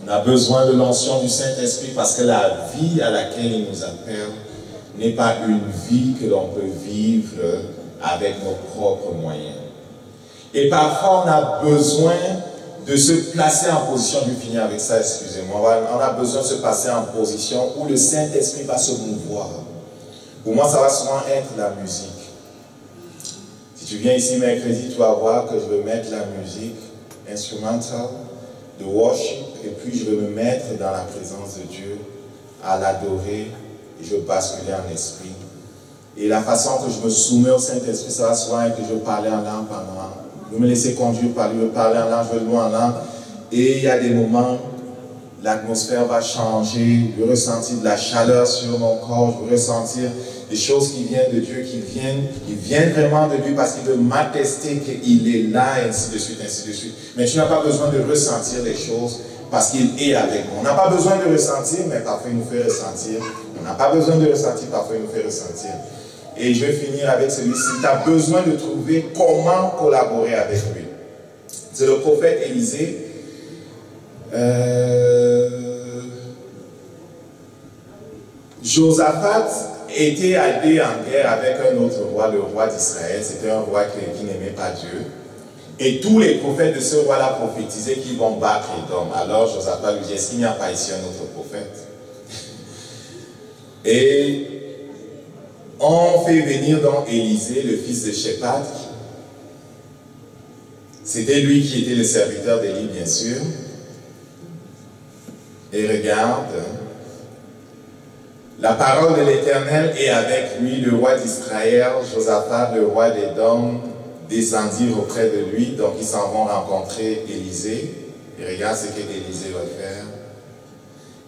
On a besoin de l'onction du Saint-Esprit parce que la vie à laquelle il nous appelle n'est pas une vie que l'on peut vivre avec nos propres moyens. Et parfois, on a besoin de se placer en position, je vais finir avec ça, excusez-moi, on a besoin de se placer en position où le Saint-Esprit va se mouvoir. Pour moi, ça va souvent être la musique. Si tu viens ici mercredi, tu vas voir que je vais mettre la musique instrumentale, de worship, et puis je vais me mettre dans la présence de Dieu, à l'adorer, et je vais basculer en esprit. Et la façon que je me soumets au Saint-Esprit, ça va souvent être que je vais parler en langue pendant. Je vais me laisser conduire par lui, je vais parler en langue, je vais louer en langue. Et il y a des moments, l'atmosphère va changer, je vais ressentir de la chaleur sur mon corps, je vais ressentir des choses qui viennent de Dieu, qui viennent vraiment de lui parce qu'il veut m'attester qu'il est là, et ainsi de suite, ainsi de suite. Mais tu n'as pas besoin de ressentir les choses parce qu'il est avec nous. On n'a pas besoin de ressentir, mais parfois il nous fait ressentir. On n'a pas besoin de ressentir, parfois il nous fait ressentir. Et je vais finir avec celui-ci. Tu as besoin de trouver comment collaborer avec lui. C'est le prophète Élisée. Josaphat était allé en guerre avec un autre roi, le roi d'Israël. C'était un roi qui n'aimait pas Dieu. Et tous les prophètes de ce roi-là prophétisaient qu'ils vont battre Édom. Alors Josaphat lui dit, est-ce qu'il n'y a pas ici un autre prophète? Et on fait venir donc Élisée, le fils de Shaphat. C'était lui qui était le serviteur d'Élie, bien sûr. Et regarde, la parole de l'Éternel est avec lui, le roi d'Israël, Josaphat, le roi d'Édom, descendirent auprès de lui, donc ils s'en vont rencontrer Élisée. Et regarde ce qu'Élisée va faire.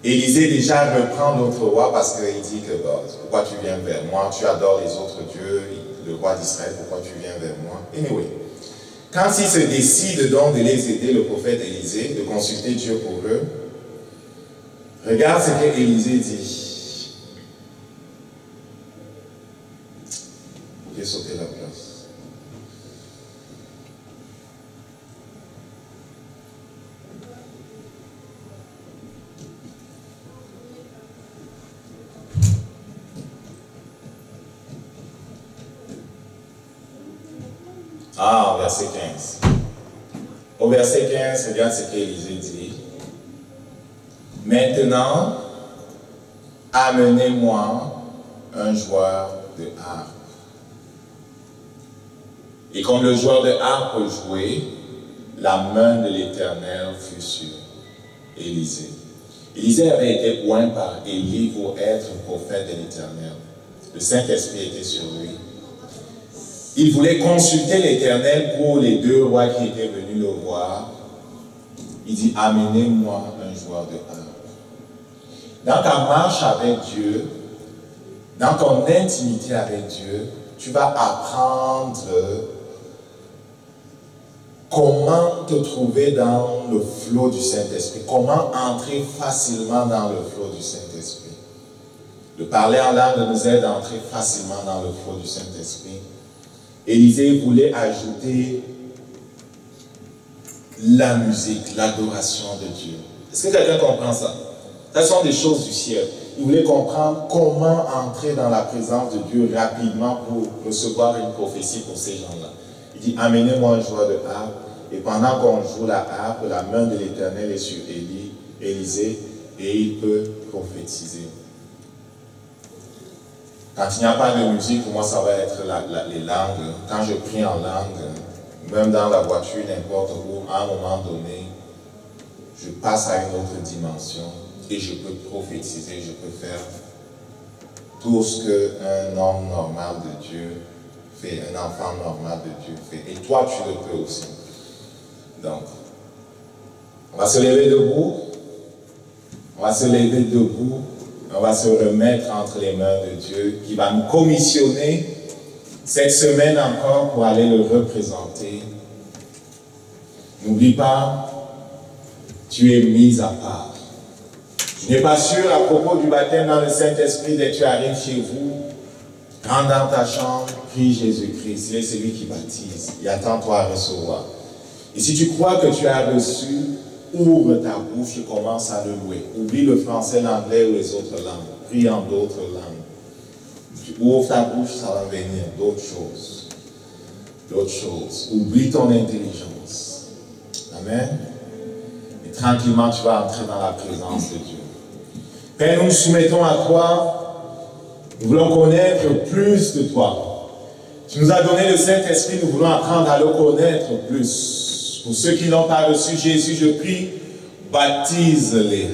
Élisée déjà reprend l'autre roi parce qu'il dit que pourquoi tu viens vers moi, tu adores les autres dieux, le roi d'Israël, pourquoi tu viens vers moi. Anyway, Quand ils se décident donc de les aider, le prophète Élisée, de consulter Dieu pour eux, regarde ce qu'Élisée dit. Vous pouvez sauter la place. Ah, verset 15. Au verset 15, regarde ce qu'Élisée dit. Maintenant, amenez-moi un joueur de harpe. Et comme le joueur de harpe jouait, la main de l'Éternel fut sur Élisée. Élisée avait été oint par Élie pour être prophète de l'Éternel. Le Saint-Esprit était sur lui. Il voulait consulter l'Éternel pour les deux rois qui étaient venus le voir. Il dit, amenez-moi un joueur de harpe. Dans ta marche avec Dieu, dans ton intimité avec Dieu, tu vas apprendre comment te trouver dans le flot du Saint-Esprit, comment entrer facilement dans le flot du Saint-Esprit. Le parler en langue nous aide à entrer facilement dans le flot du Saint-Esprit. Élisée voulait ajouter la musique, l'adoration de Dieu. Est-ce que quelqu'un comprend ça? Ce sont des choses du ciel. Il voulait comprendre comment entrer dans la présence de Dieu rapidement pour recevoir une prophétie pour ces gens-là. Il dit, amenez-moi un joueur de harpe. Et pendant qu'on joue la harpe, la main de l'Éternel est sur Élisée et il peut prophétiser. Quand il n'y a pas de musique, pour moi, ça va être les langues. Quand je prie en langue, même dans la voiture, n'importe où, à un moment donné, je passe à une autre dimension et je peux prophétiser, je peux faire tout ce qu'un homme normal de Dieu fait, un enfant normal de Dieu fait. Et toi, tu le peux aussi. Donc, on va se lever debout. On va se lever debout. On va se remettre entre les mains de Dieu qui va nous commissionner cette semaine encore pour aller le représenter. N'oublie pas, tu es mis à part. Je n'ai pas sûr à propos du baptême dans le Saint-Esprit dès que tu arrives chez vous, rentre dans ta chambre, prie Jésus-Christ. Il est celui qui baptise. Il attend toi à recevoir. Et si tu crois que tu as reçu, ouvre ta bouche et commence à le louer. Oublie le français, l'anglais ou les autres langues. Prie en d'autres langues. Tu ouvres ta bouche, ça va venir d'autres choses. D'autres choses. Oublie ton intelligence. Amen. Et tranquillement, tu vas entrer dans la présence de Dieu. Père, nous nous soumettons à toi. Nous voulons connaître plus de toi. Tu nous as donné le Saint-Esprit, nous voulons apprendre à le connaître plus. Pour ceux qui n'ont pas reçu Jésus, je prie, baptise-les.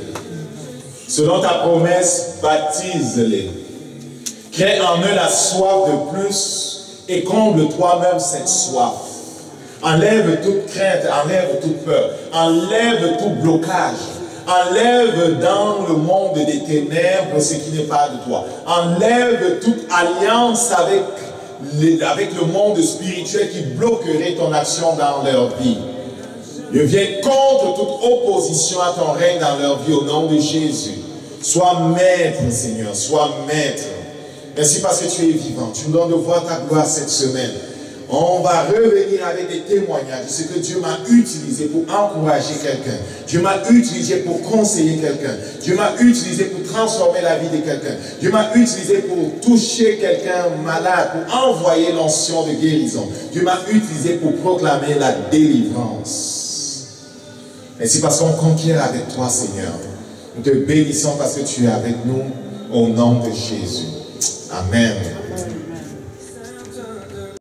Selon ta promesse, baptise-les. Crée en eux la soif de plus et comble toi-même cette soif. Enlève toute crainte, enlève toute peur, enlève tout blocage. Enlève dans le monde des ténèbres ce qui n'est pas de toi. Enlève toute alliance avec le monde spirituel qui bloquerait ton action dans leur vie. Je viens contre toute opposition à ton règne dans leur vie au nom de Jésus. Sois maître, Seigneur, sois maître. Merci parce que tu es vivant. Tu nous donnes de voir ta gloire cette semaine. On va revenir avec des témoignages de ce que Dieu m'a utilisé pour encourager quelqu'un. Dieu m'a utilisé pour conseiller quelqu'un. Dieu m'a utilisé pour transformer la vie de quelqu'un. Dieu m'a utilisé pour toucher quelqu'un malade, pour envoyer l'onction de guérison. Dieu m'a utilisé pour proclamer la délivrance. Merci parce qu'on conquiert avec toi, Seigneur. Nous te bénissons parce que tu es avec nous au nom de Jésus. Amen.